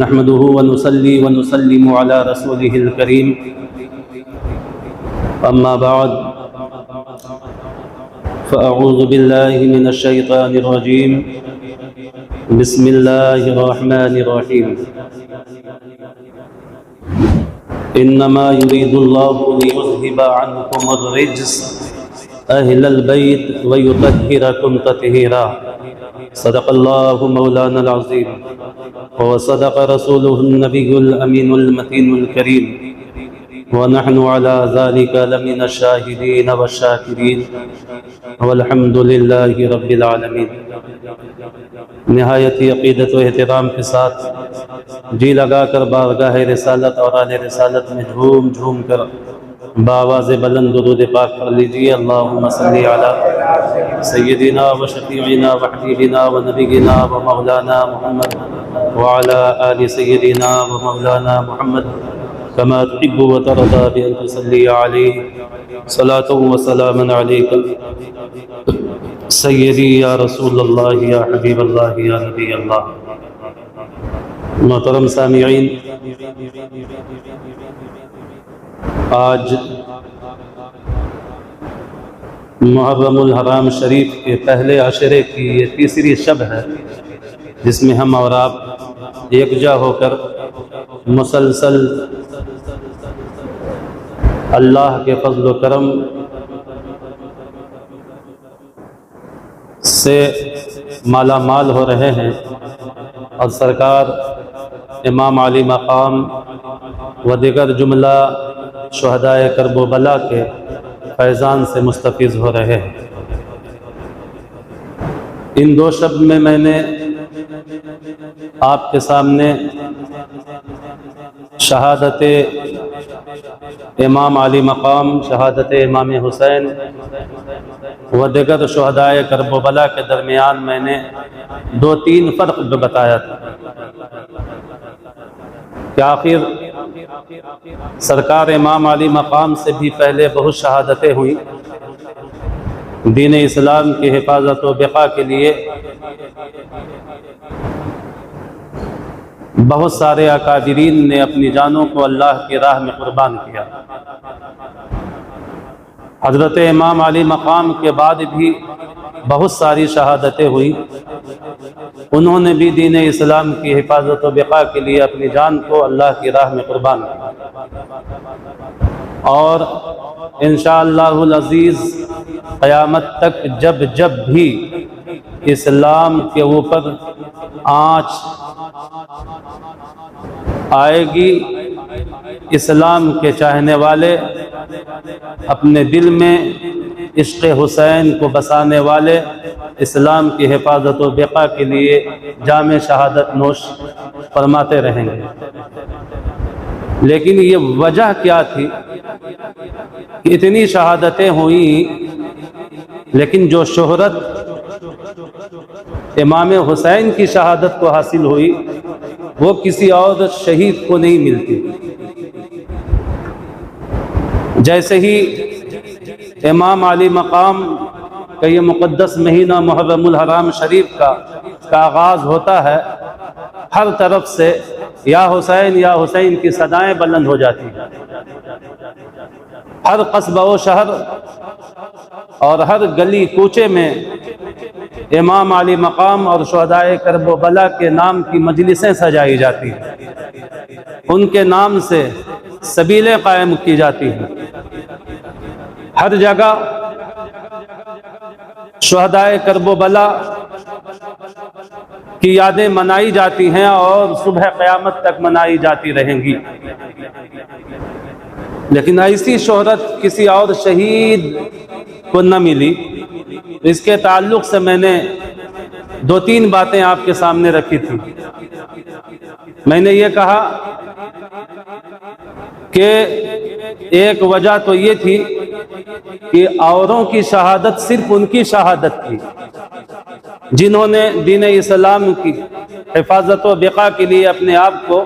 نحمده ونصلي ونسلم على رسوله الكريم أما بعد فأعوذ بالله من الشيطان الرجيم بسم الله الرحمن الرحيم إنما يريد الله ليذهب عنكم الرجس أهل البيت ويطهركم تطهيرا صدق الله مولانا العظيم وصدق رسوله النبي الأمين المتين الكريم ونحن على ذلك لمن الشاهدين والشاكرين والحمد لله رب العالمین۔ نہایت عقیدت و احترام کے ساتھ جی لگا کر بارگاہ رسالت اور آل رسالت میں جھوم جھوم کر بآواز بلند درود پاک پڑھ لیجیے۔ اللہم صلی علی سیدنا و شفیعنا و حبیبنا و نبینا و مولانا محمد وعلى آل سيدنا ومولانا محمد كما تحب وترضى بأن تصلي عليه صلاة وسلاما عليك سيدي يا رسول الله يا حبيب الله يا نبي الله۔ محترم سامعین، آج محرم الحرام شریف کے پہلے عشرے کی یہ تیسری شب ہے جس میں ہم اور آپ یکجا ہو کر مسلسل اللہ کے فضل و کرم سے مالا مال ہو رہے ہیں اور سرکار امام علی مقام و دیگر جملہ شہدائے کرب و بلا کے فیضان سے مستفیض ہو رہے ہیں۔ ان دو شب میں نے آپ کے سامنے شہادت امام علی مقام، شہادت امام حسین و دیگر شہدائے کرب و بلا کے درمیان میں نے دو تین فرق بتایا تھا کہ آخر سرکار امام علی مقام سے بھی پہلے بہت شہادتیں ہوئیں۔ دین اسلام کی حفاظت و بقا کے لیے بہت سارے اکابرین نے اپنی جانوں کو اللہ کی راہ میں قربان کیا۔ حضرت امام علی مقام کے بعد بھی بہت ساری شہادتیں ہوئی، انہوں نے بھی دین اسلام کی حفاظت و بقا کے لیے اپنی جان کو اللہ کی راہ میں قربان کیا، اور انشاءاللہ العزیز قیامت تک جب جب بھی اسلام کے اوپر آنچ آئے گی، اسلام کے چاہنے والے، اپنے دل میں عشق حسین کو بسانے والے، اسلام کی حفاظت و بقا کے لیے جام شہادت نوش فرماتے رہیں گے۔ لیکن یہ وجہ کیا تھی کہ اتنی شہادتیں ہوئیں لیکن جو شہرت امام حسین کی شہادت کو حاصل ہوئی وہ کسی اور شہید کو نہیں ملتی۔ جیسے ہی امام علی مقام کا یہ مقدس مہینہ محرم الحرام شریف کا آغاز ہوتا ہے، ہر طرف سے یا حسین کی صدائیں بلند ہو جاتی ہیں۔ ہر قصبہ و شہر اور ہر گلی کوچے میں امام علی مقام اور شہدائے کرب و بلا کے نام کی مجلسیں سجائی جاتی ہیں، ان کے نام سے سبیلیں قائم کی جاتی ہیں۔ ہر جگہ شہدائے کرب و بلا کی یادیں منائی جاتی ہیں اور صبح قیامت تک منائی جاتی رہیں گی۔ لیکن ایسی شہرت کسی اور شہید کو نہ ملی۔ اس کے تعلق سے میں نے دو تین باتیں آپ کے سامنے رکھی تھی۔ میں نے یہ کہا کہ ایک وجہ تو یہ تھی کہ اوروں کی شہادت صرف ان کی شہادت تھی جنہوں نے دین اسلام کی حفاظت و بقا کے لیے اپنے آپ کو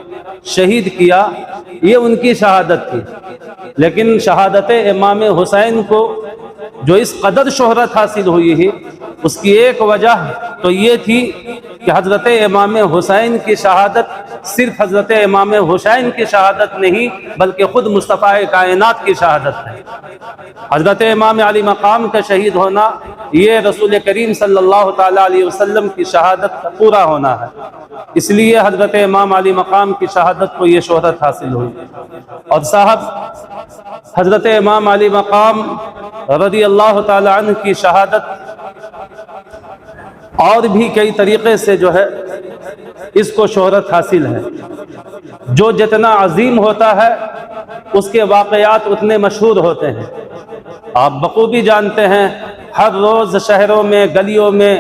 شہید کیا، یہ ان کی شہادت تھی۔ لیکن شہادت امام حسین کو جو اس قدر شہرت حاصل ہوئی ہے اس کی ایک وجہ تو یہ تھی کہ حضرت امام حسین کی شہادت صرف حضرت امام حسین کی شہادت نہیں بلکہ خود مصطفیٰ کائنات کی شہادت ہے۔ حضرت امام علی مقام کا شہید ہونا یہ رسول کریم صلی اللہ تعالیٰ علیہ وسلم کی شہادت کا پورا ہونا ہے، اس لیے حضرت امام علی مقام کی شہادت کو یہ شہرت حاصل ہوئی۔ اور صاحب، حضرت امام علی مقام رضی اللہ تعالیٰ عنہ کی شہادت اور بھی کئی طریقے سے جو ہے اس کو شہرت حاصل ہے۔ جو جتنا عظیم ہوتا ہے اس کے واقعات اتنے مشہور ہوتے ہیں۔ آپ بخوبی جانتے ہیں ہر روز شہروں میں، گلیوں میں،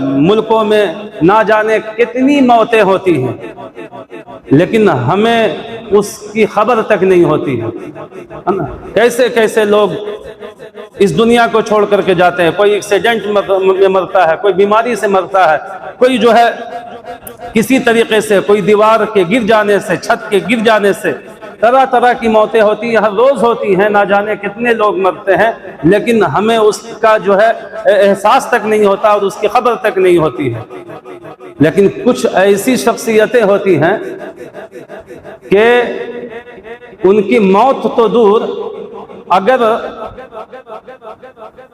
ملکوں میں نہ جانے کتنی موتیں ہوتی ہیں، لیکن ہمیں اس کی خبر تک نہیں ہوتی ہے نا؟ کیسے کیسے لوگ اس دنیا کو چھوڑ کر کے جاتے ہیں، کوئی ایکسیڈنٹ میں مرتا ہے، کوئی بیماری سے مرتا ہے، کوئی جو ہے کسی طریقے سے، کوئی دیوار کے گر جانے سے، چھت کے گر جانے سے، طرح طرح کی موتیں ہوتی ہیں، ہر روز ہوتی ہیں، نہ جانے کتنے لوگ مرتے ہیں، لیکن ہمیں اس کا جو ہے احساس تک نہیں ہوتا اور اس کی خبر تک نہیں ہوتی ہے۔ لیکن کچھ ایسی شخصیتیں ہوتی ہیں کہ ان کی موت تو دور، اگر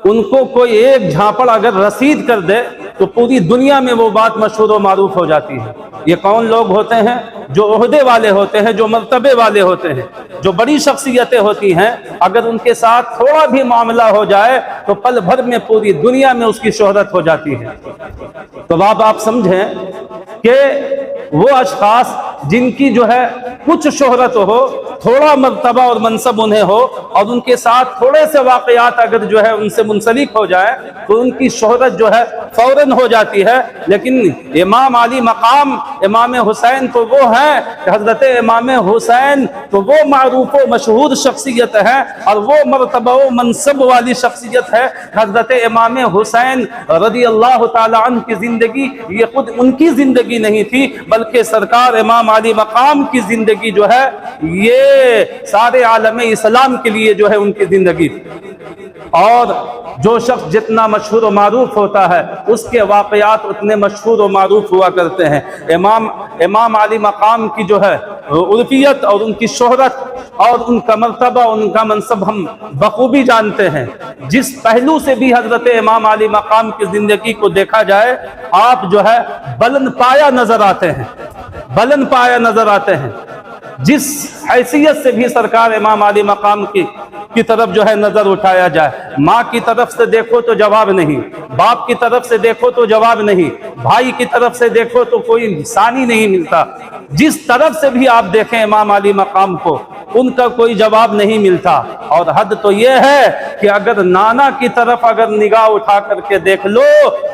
ان کو کوئی ایک جھانپڑ اگر رسید کر دے تو پوری دنیا میں وہ بات مشہور و معروف ہو جاتی ہے۔ یہ کون لوگ ہوتے ہیں؟ جو عہدے والے ہوتے ہیں، جو مرتبے والے ہوتے ہیں، جو بڑی شخصیتیں ہوتی ہیں، اگر ان کے ساتھ تھوڑا بھی معاملہ ہو جائے تو پل بھر میں پوری دنیا میں اس کی شہرت ہو جاتی ہے۔ تو آپ سمجھیں کہ وہ اشخاص جن کی جو ہے کچھ شہرت ہو، تھوڑا مرتبہ اور منصب انہیں ہو، اور ان کے ساتھ تھوڑے سے واقعات اگر جو ہے ان سے منسلک ہو جائے تو ان کی شہرت جو ہے فوراً ہو جاتی ہے۔ لیکن امام علی مقام، امام حسین تو وہ ہیں کہ حضرت امام حسین تو وہ معروف و مشہور شخصیت ہے اور وہ مرتبہ و منصب والی شخصیت ہے۔ حضرت امام حسین رضی اللہ تعالی عنہ کی زندگی یہ خود ان کی زندگی نہیں تھی، بلکہ سرکار امام علی مقام کی زندگی جو ہے یہ سارے عالم اسلام کے لیے جو ہے ان کی زندگی تھی۔ اور جو شخص جتنا مشہور و معروف ہوتا ہے اس کے واقعات اتنے مشہور و معروف ہوا کرتے ہیں۔ امام علی مقام کی جو ہے عرفیت اور ان کی شہرت اور ان کا مرتبہ، ان کا منصب ہم بخوبی جانتے ہیں۔ جس پہلو سے بھی حضرت امام علی مقام کی زندگی کو دیکھا جائے، آپ جو ہے بلند پایہ نظر آتے ہیں، بلند پایہ نظر آتے ہیں۔ جس حیثیت سے بھی سرکار امام علی مقام کی طرف جو ہے نظر اٹھایا جائے، ماں کی طرف سے دیکھو تو جواب نہیں، باپ کی طرف سے دیکھو تو جواب نہیں، بھائی کی طرف سے دیکھو تو کوئی ثانی نہیں ملتا۔ جس طرف سے بھی آپ دیکھیں امام علی مقام کو، ان کا کوئی جواب نہیں ملتا۔ اور حد تو یہ ہے کہ اگر نانا کی طرف اگر نگاہ اٹھا کر کے دیکھ لو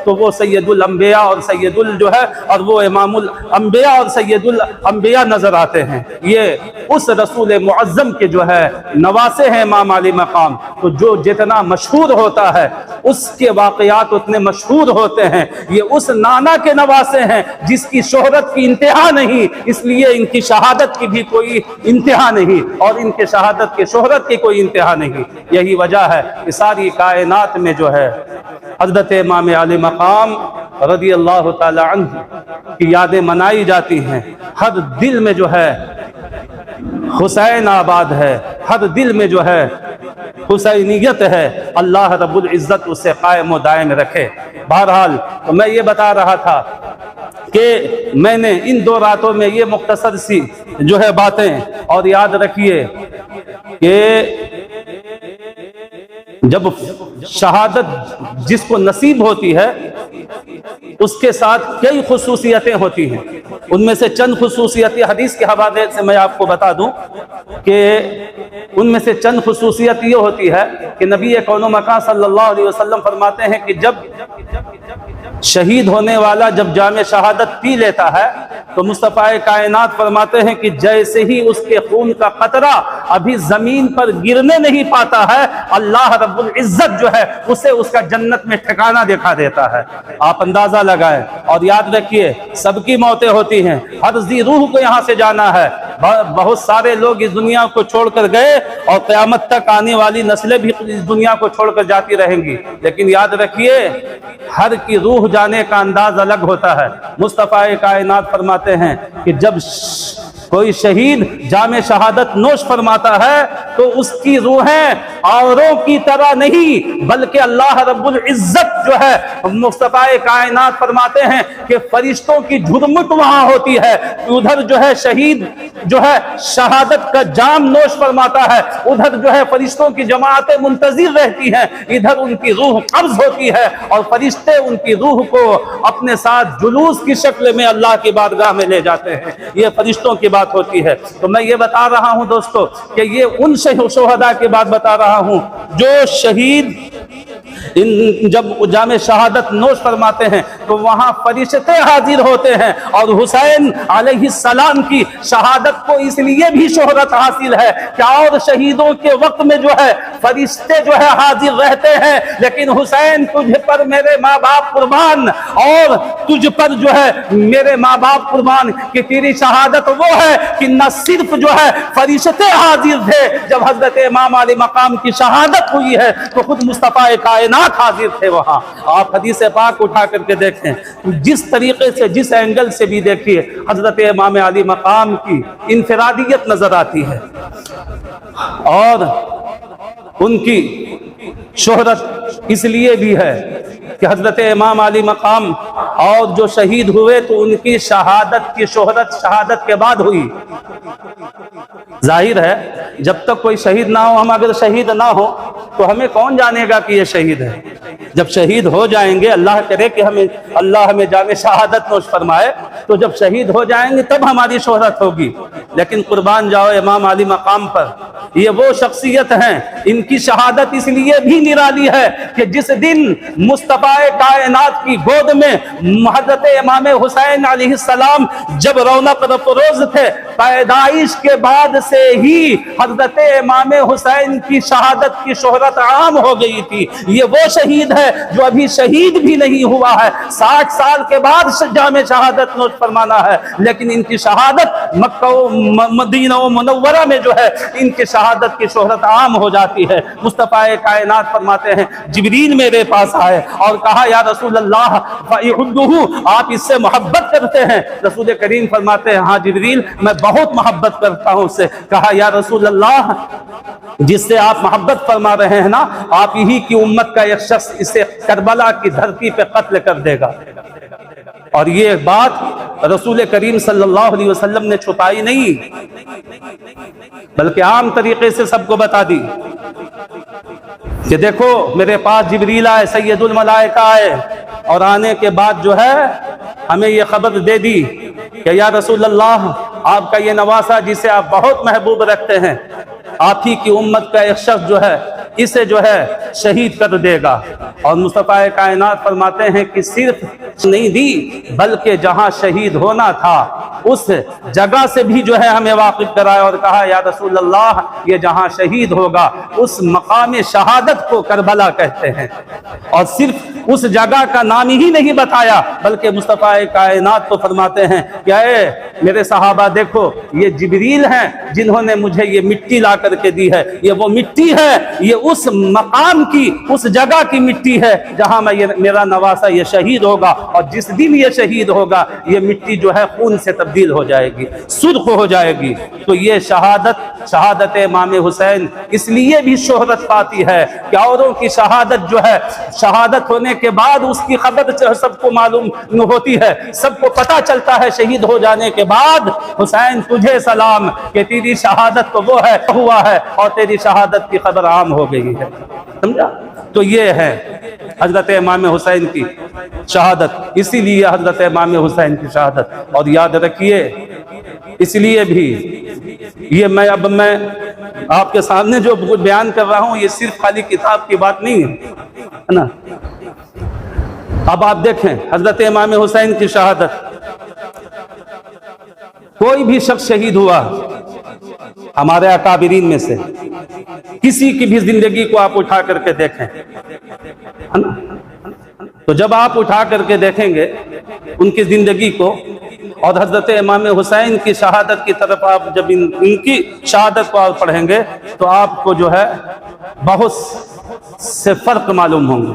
تو وہ سید الانبیاء اور سید جو ہے اور وہ امام الانبیاء اور سید الانبیاء نظر آتے ہیں۔ یہ اس رسول معظم کے جو ہے نواسے ہیں امام علی مقام۔ تو جو جتنا مشہور ہوتا ہے اس کے واقعات اتنے مشہور ہوتے ہیں۔ یہ اس نانا کے نواسے ہیں جس کی شہرت کی انتہا نہیں، اس لیے ان کی شہادت کی بھی کوئی انتہا نہیں اور ان کے شہادت کے شہرت کی کوئی انتہا نہیں۔ یہی وجہ ہے کہ ساری کائنات میں جو ہے حضرت امام علی مقام رضی اللہ تعالی عنہ کی یادیں منائی جاتی ہیں۔ ہر دل میں جو ہے حسین آباد ہے، ہر دل میں جو ہے حسینیت ہے۔ اللہ رب العزت اسے قائم و دائم رکھے۔ بہرحال تو میں یہ بتا رہا تھا کہ میں نے ان 2 راتوں میں یہ مختصر سی جو ہے باتیں، اور یاد رکھیے کہ جب شہادت جس کو نصیب ہوتی ہے اس کے ساتھ کئی خصوصیتیں ہوتی ہیں۔ ان میں سے چند خصوصیتیں حدیث کے حوالے سے میں آپ کو بتا دوں کہ ان میں سے چند خصوصیت یہ ہوتی ہے کہ نبی کون و مکان صلی اللہ علیہ وسلم فرماتے ہیں کہ جب شہید ہونے والا جب جام شہادت پی لیتا ہے تو مصطفیٰ کائنات فرماتے ہیں کہ جیسے ہی اس کے خون کا قطرہ ابھی زمین پر گرنے نہیں پاتا ہے، اللہ رب العزت جو ہے اسے اس کا جنت میں ٹھکانہ دکھا دیتا ہے۔ آپ اندازہ لگائیں اور یاد رکھیے سب کی موتیں ہوتی ہیں، ہر ذی روح کو یہاں سے جانا ہے، بہت سارے لوگ اس دنیا کو چھوڑ کر گئے اور قیامت تک آنے والی نسلیں بھی اس دنیا کو چھوڑ کر جاتی رہیں گی، لیکن یاد رکھیے ہر کی روح جانے کا انداز الگ ہوتا ہے۔ مصطفیٰ کائنات فرماتے ہیں کہ جب کوئی شہید جام شہادت نوش فرماتا ہے تو اس کی روحیں اوروں کی طرح نہیں بلکہ اللہ رب العزت جو ہے مصطفیٰ کائنات فرماتے ہیں کہ فرشتوں کی جھرمٹ وہاں ہوتی ہے، ادھر جو ہے شہید جو ہے شہادت کا جام نوش فرماتا ہے، ادھر جو ہے فرشتوں کی جماعتیں منتظر رہتی ہیں، ادھر ان کی روح قبض ہوتی ہے اور فرشتے ان کی روح کو اپنے ساتھ جلوس کی شکل میں اللہ کی بارگاہ میں لے جاتے ہیں۔ یہ فرشتوں کی بات ہوتی ہے۔ تو میں یہ بتا رہا ہوں دوستو کہ یہ ان شہداء کی بات بتا رہا ہوں جو شہید جب جام شہادت نوش فرماتے ہیں تو وہاں فرشتے حاضر ہوتے ہیں، اور حسین علیہ السلام کی شہادت کو اس لیے بھی شہرت حاصل ہے کہ اور شہیدوں کے وقت میں جو ہے فرشتے جو ہے حاضر رہتے ہیں، لیکن حسین تجھ پر میرے ماں باپ قربان، اور تجھ پر جو ہے میرے ماں باپ قربان، کہ تیری شہادت وہ ہے کہ نہ صرف جو ہے فرشتے حاضر تھے جب حضرت امام علی مقام کی شہادت ہوئی ہے تو خود مصطفیٰ کائنات حاضر تھے وہاں۔ آپ حدیث پاک اٹھا کر کے دیکھیں، جس طریقے سے جس اینگل سے بھی دیکھیے حضرت امام علی مقام کی انفرادیت نظر آتی ہے، اور ان کی شہرت اس لیے بھی ہے کہ حضرت امام علی مقام اور جو شہید ہوئے تو ان کی شہادت کی شہرت شہادت کے بعد ہوئی۔ ظاہر ہے جب تک کوئی شہید نہ ہو، ہم اگر شہید نہ ہو تو ہمیں کون جانے گا کہ یہ شہید ہے؟ جب شہید ہو جائیں گے، اللہ کرے کہ اللہ ہمیں جام شہادت نوش فرمائے، تو جب شہید ہو جائیں گے تب ہماری شہرت ہوگی۔ لیکن قربان جاؤ امام علی مقام پر، یہ وہ شخصیت ہیں، ان کی شہادت اس لیے بھی نرالی ہے کہ جس دن مصطفیٰ کائنات کی گود میں حضرت امام حسین علیہ السلام جب رونق افروز تھے، پیدائش کے بعد سے ہی حضرت امام حسین کی شہادت کی شہرت عام ہو گئی تھی۔ یہ وہ شہید ہے جو ابھی شہید بھی نہیں ہوا ہے، 60 سال کے بعد جام شہادت نوش فرمانا ہے، لیکن ان کی شہادت مکہ و مدینہ و منورہ میں جو ہے ان کی شہادت کی شہرت عام ہو جاتی ہے۔ مصطفیٰ کائنات فرماتے ہیں جبریل میرے پاس آئے اور کہا یا رسول اللہ فَإِحُبُّهُ، آپ اس سے محبت کرتے ہیں؟ رسول کریم فرماتے ہیں ہاں جبریل میں بہت محبت کرتا ہوں اس سے۔ کہا یا رسول اللہ جس سے آپ محبت فرما رہے ہیں نا، آپ ہی کی امت کا ایک شخص اسے کربلا کی دھرتی پہ قتل کر دے گا۔ اور یہ بات رسول کریم صلی اللہ علیہ وسلم نے چھپائی نہیں، بلکہ عام طریقے سے سب کو بتا دی کہ دیکھو میرے پاس جبریل آئے، سید الملائکہ آئے، اور آنے کے بعد جو ہے ہمیں یہ خبر دے دی کہ یا رسول اللہ آپ کا یہ نواسہ جسے آپ بہت محبوب رکھتے ہیں، آپ ہی کی امت کا ایک شخص جو ہے اسے جو ہے شہید کر دے گا۔ اور مصطفیٰ کائنات فرماتے ہیں کہ صرف نہیں دی بلکہ جہاں شہید ہونا تھا اس جگہ سے بھی جو ہے ہمیں واقف کرائے، اور کہا یا رسول اللہ یہ جہاں شہید ہوگا اس مقام شہادت کو کربلا کہتے ہیں، اور صرف اس جگہ کا نام ہی نہیں بتایا بلکہ مصطفیٰ کائنات کو فرماتے ہیں کہ اے میرے صحابہ دیکھو یہ جبریل ہیں جنہوں نے مجھے یہ مٹی لا کر کے دی ہے، یہ وہ مٹی ہے، یہ اس مقام کی اس جگہ کی مٹی ہے جہاں میں میرا نواسہ یہ شہید ہوگا، اور جس دن یہ شہید ہوگا یہ مٹی جو ہے خون سے تبدیل ہو جائے گی، سرخ ہو جائے گی۔ تو یہ شہادت امام حسین اس لیے بھی شہرت پاتی ہے کہ اوروں کی شہادت جو ہے شہادت ہونے کے بعد اس کی خبر سب کو معلوم ہوتی ہے، سب کو پتہ چلتا ہے شہید ہو جانے کے بعد حسین تجھے سلام کہ تیری شہادت تو وہ ہے ہوا ہے اور تیری شہادت کی خبر عام ہو گئی ہے۔ سمجھا؟ تو یہ ہے حضرت امام حسین کی شہادت، اسی لیے حضرت امام حسین کی شہادت۔ اور یاد رکھیے اس لیے بھی یہ میں آپ کے سامنے جو بیان کر رہا ہوں یہ صرف خالی کتاب کی بات نہیں ہے نا۔ اب آپ دیکھیں حضرت امام حسین کی شہادت، کوئی بھی شخص شہید ہوا ہمارے اکابرین میں سے کسی کی بھی زندگی کو آپ اٹھا کر کے دیکھیں، تو جب آپ اٹھا کر کے دیکھیں گے ان کی زندگی کو اور حضرت امام حسین کی شہادت کی طرف آپ جب ان کی شہادت کو آپ پڑھیں گے تو آپ کو جو ہے بہت سے فرق معلوم ہوں گے۔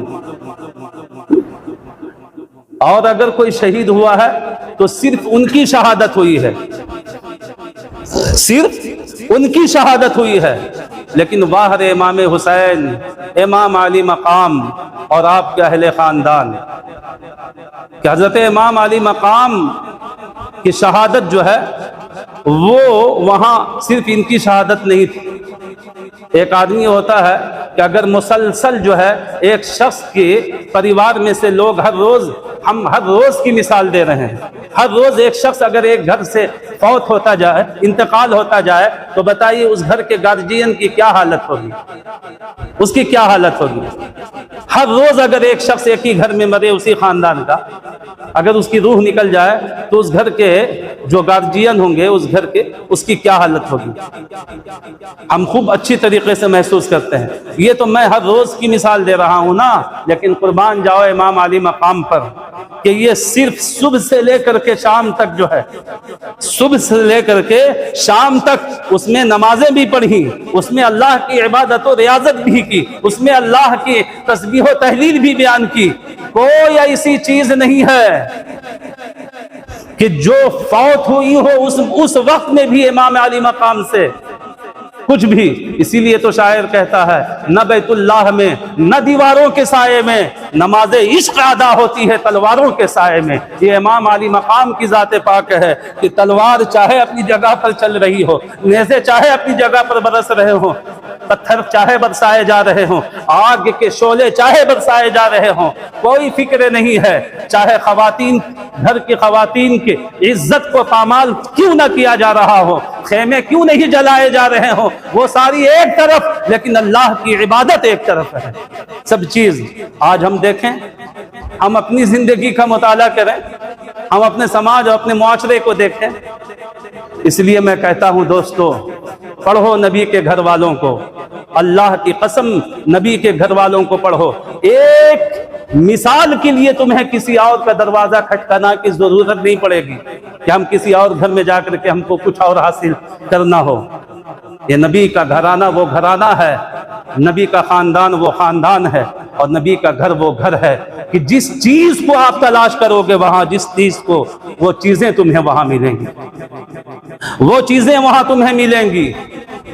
اور اگر کوئی شہید ہوا ہے تو صرف ان کی شہادت ہوئی ہے، صرف ان کی شہادت ہوئی ہے، لیکن باہر امام حسین، امام علی مقام اور آپ کے اہل خاندان، کہ حضرت امام علی مقام کی شہادت جو ہے وہ وہاں صرف ان کی شہادت نہیں تھی۔ ایک آدمی ہوتا ہے کہ اگر مسلسل جو ہے ایک شخص کے پریوار میں سے لوگ ہم ہر روز کی مثال دے رہے ہیں، ہر روز ایک شخص اگر ایک گھر سے فوت ہوتا جائے، انتقال ہوتا جائے، تو بتائیے اس گھر کے گارجین کی کیا حالت ہوگی، اس کی کیا حالت ہوگی۔ ہر روز اگر ایک شخص ایک ہی گھر میں مرے اسی خاندان کا، اگر اس کی روح نکل جائے تو اس گھر کے جو گارجین ہوں گے اس گھر کے، اس کی کیا حالت ہوگی، ہم خوب اچھی طریقے سے محسوس کرتے ہیں۔ یہ تو میں ہر روز کی مثال دے رہا ہوں نا، لیکن قربان جاؤ امام علی مقام پر کہ یہ صرف صبح سے لے کر کے شام تک جو ہے، صبح سے لے کر کے شام تک اس میں نمازیں بھی پڑھی، اس میں اللہ کی عبادت و ریاضت بھی کی، اس میں اللہ کی تسبیح و تحلیل بھی بیان کی۔ کوئی ایسی چیز نہیں ہے کہ جو فوت ہوئی ہو اس وقت میں بھی امام علی مقام سے کچھ بھی۔ اسی لیے تو شاعر کہتا ہے نہ بیت اللہ میں نہ دیواروں کے سائے میں، نماز عشق ادا ہوتی ہے تلواروں کے سائے میں۔ یہ امام علی مقام کی ذات پاک ہے کہ تلوار چاہے اپنی جگہ پر چل رہی ہو، نیزے چاہے اپنی جگہ پر برس رہے ہوں، پتھر چاہے برسائے جا رہے ہوں، آگ کے شعلے چاہے برسائے جا رہے ہوں، کوئی فکر نہیں ہے۔ چاہے خواتین، گھر کی خواتین کی عزت کو پامال کیوں نہ کیا جا رہا ہو، خیمے کیوں نہیں جلائے جا رہے ہوں، وہ ساری ایک طرف، لیکن اللہ کی عبادت ایک طرف ہے۔ سب چیز آج ہم دیکھیں، ہم اپنی زندگی کا مطالعہ کریں، ہم اپنے سماج اور اپنے معاشرے کو دیکھیں۔ اس لیے میں کہتا ہوں دوستو، پڑھو نبی کے گھر والوں کو، اللہ کی قسم نبی کے گھر والوں کو پڑھو۔ ایک مثال کے لیے تمہیں کسی اور کا دروازہ کھٹکانا کی ضرورت نہیں پڑے گی کہ ہم کسی اور گھر میں جا کر کے ہم کو کچھ اور حاصل کرنا ہو۔ یہ نبی کا گھرانہ وہ گھرانہ ہے، نبی کا خاندان وہ خاندان ہے، اور نبی کا گھر وہ گھر ہے کہ جس چیز کو آپ تلاش کرو گے وہاں، جس چیز کو، وہ چیزیں تمہیں وہاں ملیں گی، وہ چیزیں وہاں تمہیں ملیں گی۔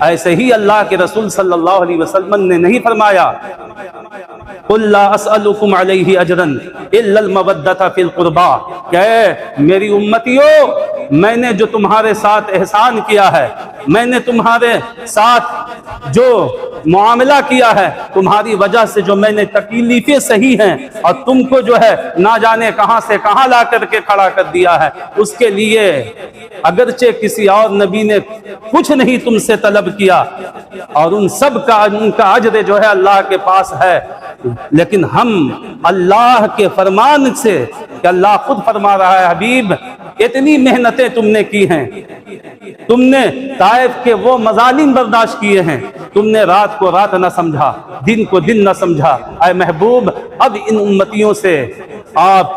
ایسے ہی اللہ کے رسول صلی اللہ علیہ وسلم نے نہیں فرمایا قُلْ لَا أَسْأَلُكُمْ عَلَيْهِ أَجْرًا إِلَّا الْمَوَدَّةَ فِي الْقُرْبَى، کہ میری امتیوں، میں نے جو تمہارے ساتھ احسان کیا ہے، میں نے تمہارے ساتھ جو معاملہ کیا ہے، تمہاری وجہ سے جو میں نے تکلیفیں سہی ہیں اور تم کو جو ہے نہ جانے کہاں سے کہاں لا کر کے کھڑا کر دیا ہے، اس کے لیے اگرچہ کسی اور نبی نے کچھ نہیں تم سے طلب کیا، اور ان سب کا ان کا اجر جو ہے اللہ کے پاس ہے، لیکن ہم اللہ کے فرمان سے، کہ اللہ خود فرما رہا ہے حبیب اتنی محنتیں تم نے کی ہیں، تم نے طائف کے وہ مظالم برداشت کیے ہیں، تم نے رات کو رات نہ سمجھا، دن کو دن نہ سمجھا، اے محبوب اب ان امتیوں سے آپ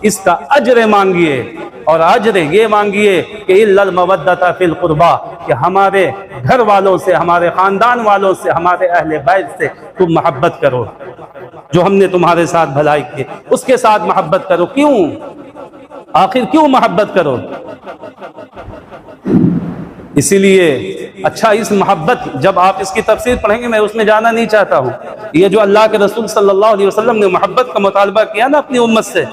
اس کا اجر مانگیے، اور اجر یہ مانگیے کہ الا المودۃ فی القربى، کہ ہمارے گھر والوں سے، ہمارے خاندان والوں سے، ہمارے اہل بیت سے تم محبت کرو، جو ہم نے تمہارے ساتھ بھلائی کی اس کے ساتھ محبت کرو۔ کیوں؟ آخر کیوں محبت کرو؟ اسی لیے اچھا اس محبت، جب آپ اس کی تفسیر پڑھیں گے، میں اس میں جانا نہیں چاہتا ہوں، یہ جو اللہ کے رسول صلی اللہ علیہ وسلم نے محبت کا مطالبہ کیا نا اپنی امت سے،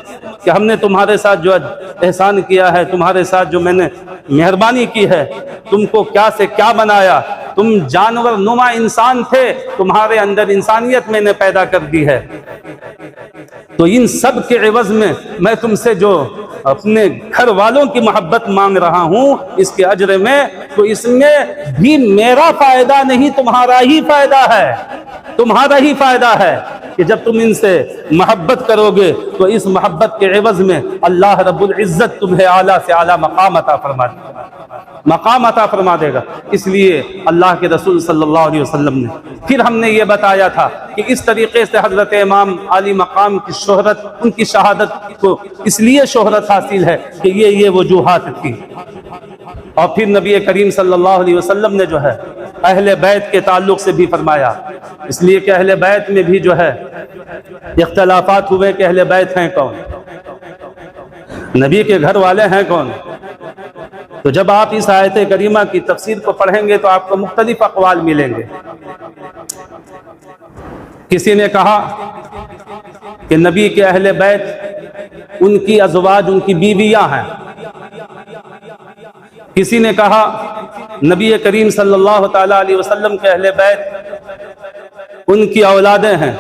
کہ ہم نے تمہارے ساتھ جو احسان کیا ہے، تمہارے ساتھ جو میں نے مہربانی کی ہے، تم کو کیا سے کیا بنایا، تم جانور نما انسان تھے، تمہارے اندر انسانیت میں نے پیدا کر دی ہے، تو ان سب کے عوض میں تم سے جو اپنے گھر والوں کی محبت مانگ رہا ہوں اس کے اجر میں، تو اس میں بھی میرا فائدہ نہیں، تمہارا ہی فائدہ ہے، تمہارا ہی فائدہ ہے۔ کہ جب تم ان سے محبت کرو گے تو اس محبت کے عوض میں اللہ رب العزت تمہیں اعلیٰ سے اعلیٰ مقام عطا فرما دے گا۔ اس لیے اللہ کے رسول صلی اللہ علیہ وسلم نے پھر ہم نے یہ بتایا تھا کہ اس طریقے سے حضرت امام علی مقام کی شہرت، ان کی شہادت کو اس لیے شہرت حاصل ہے کہ یہ وجوہات تھی۔ اور پھر نبی کریم صلی اللہ علیہ وسلم نے جو ہے اہل بیت کے تعلق سے بھی فرمایا، اس لیے کہ اہل بیت میں بھی جو ہے اختلافات ہوئے کہ اہل بیت ہیں کون، نبی کے گھر والے ہیں کون۔ تو جب آپ اس آیت کریمہ کی تفسیر کو پڑھیں گے تو آپ کو مختلف اقوال ملیں گے۔ کسی نے کہا کہ نبی کے اہل بیت ان کی ازواج، ان کی بیویاں ہیں۔ کسی نے کہا نبی کریم صلی اللہ تعالی علیہ وسلم کے اہل بیت ان کی اولادیں ہیں۔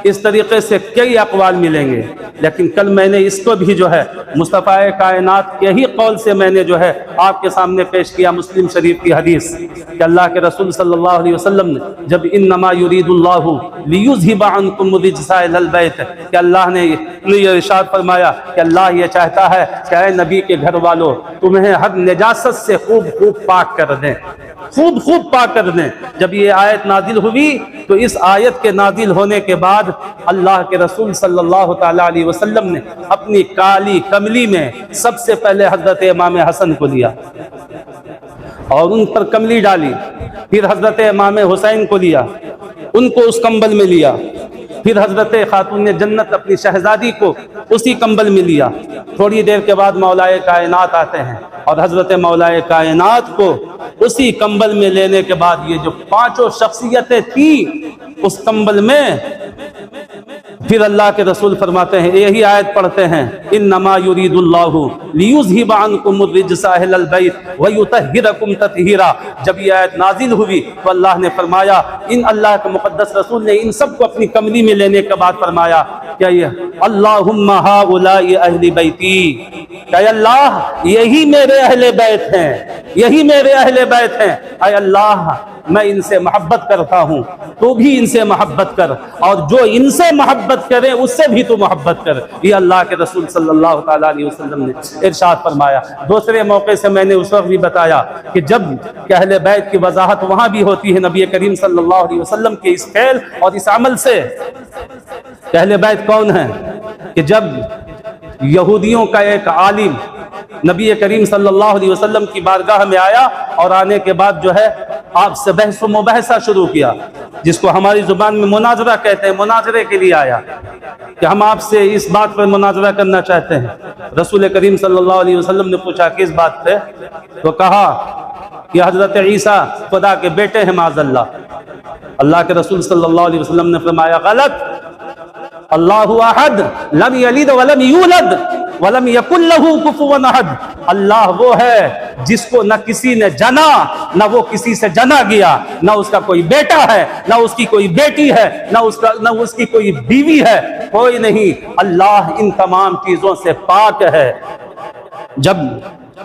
اس طریقے سے کئی اقوال ملیں گے، لیکن کل میں نے اس کو بھی جو ہے مصطفیٰ کائنات کے ہی قول سے میں نے جو ہے آپ کے سامنے پیش کیا، مسلم شریف کی حدیث کہ اللہ کے رسول صلی اللہ علیہ وسلم نے جب انما یرید اللہ لیذھب عنکم الرجس اہل البیت، کہ اللہ نے یہ ارشاد فرمایا کہ اللہ یہ چاہتا ہے کہ اے نبی کے گھر والوں تمہیں ہر نجاست سے خوب پاک کر دیں، خوب پاک کر دیں۔ جب یہ آیت نازل ہوئی تو اس آیت کے نازل ہونے کے بعد اللہ کے رسول صلی اللہ تعالی علیہ وسلم نے اپنی کالی کملی میں سب سے پہلے حضرت امام حسن کو لیا اور ان پر کملی ڈالی، پھر حضرت امام حسین کو لیا، ان کو اس کمبل میں لیا، پھر حضرت خاتون جنت اپنی شہزادی کو اسی کمبل میں لیا۔ تھوڑی دیر کے بعد مولا کائنات آتے ہیں اور حضرت مولا کائنات کو اسی کمبل میں لینے کے بعد یہ جو پانچوں شخصیتیں تھیں اس کمبل میں، پھر اللہ کے رسول فرماتے ہیں، یہی آیت پڑھتے ہیں، انما یرید اللہ لیذھب عنکم الرجس اہل البیت ویطہرکم تطہیرا۔ جب یہ آیت نازل ہوئی تو اللہ نے فرمایا، ان اللہ کے مقدس رسول نے ان سب کو اپنی کملی میں لینے کے بعد فرمایا کیا یہ اللہم ہؤلاء اہل بیتی، کہ اللہ یہی میرے اہل بیت ہیں، یہی میرے اہل بیت ہیں۔ اے اللہ میں ان سے محبت کرتا ہوں، تو بھی ان سے محبت کر، اور جو ان سے محبت کرے اس سے بھی تو محبت کر۔ یہ اللہ کے رسول صلی اللہ تعالیٰ علیہ وسلم نے ارشاد فرمایا۔ دوسرے موقع سے میں نے اس وقت بھی بتایا کہ جب کہ اہل بیت کی وضاحت وہاں بھی ہوتی ہے نبی کریم صلی اللہ علیہ وسلم کے اس فعل اور اس عمل سے۔ کہ اہل بیت کون ہیں؟ کہ جب یہودیوں کا ایک عالم نبی کریم صلی اللہ علیہ وسلم کی بارگاہ میں آیا اور آنے کے بعد جو ہے آپ سے بحث و مباحثہ شروع کیا، جس کو ہماری زبان میں مناظرہ کہتے ہیں، مناظرے کے لیے آیا کہ ہم آپ سے اس بات پر مناظرہ کرنا چاہتے ہیں۔ رسول کریم صلی اللہ علیہ وسلم نے پوچھا کس بات پہ؟ تو کہا کہ حضرت عیسیٰ خدا کے بیٹے ہیں معاذ اللہ۔ اللہ کے رسول صلی اللہ علیہ وسلم نے فرمایا غلط، اللہ احد لم یلد ولم یولد ولم یکن لہ کفوا احد۔ اللہ وہ ہے جس کو نہ کسی نے جنا، نہ وہ کسی سے جنا گیا، نہ اس کا کوئی بیٹا ہے، نہ اس کی کوئی بیٹی ہے، نہ اس کی کوئی بیوی ہے، کوئی نہیں۔ اللہ ان تمام چیزوں سے پاک ہے۔ جب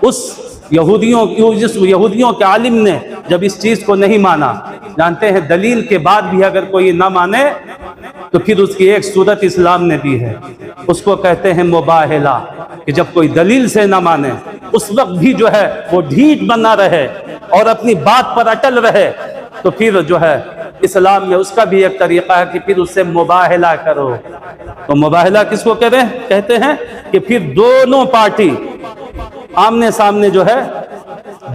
اس یہودیوں کے عالم نے جب اس چیز کو نہیں مانا، جانتے ہیں دلیل کے بعد بھی اگر کوئی نہ مانے تو پھر اس کی ایک صورت اسلام نے دی ہے، اس کو کہتے ہیں مباہلہ، کہ جب کوئی دلیل سے نہ مانے اس وقت بھی جو ہے وہ ڈھیٹ بنا رہے اور اپنی بات پر اٹل رہے، تو پھر جو ہے اسلام میں اس کا بھی ایک طریقہ ہے کہ پھر اس سے مباہلہ کرو۔ تو مباہلہ کس کو کہتے ہیں؟ کہ پھر دونوں پارٹی آمنے سامنے جو ہے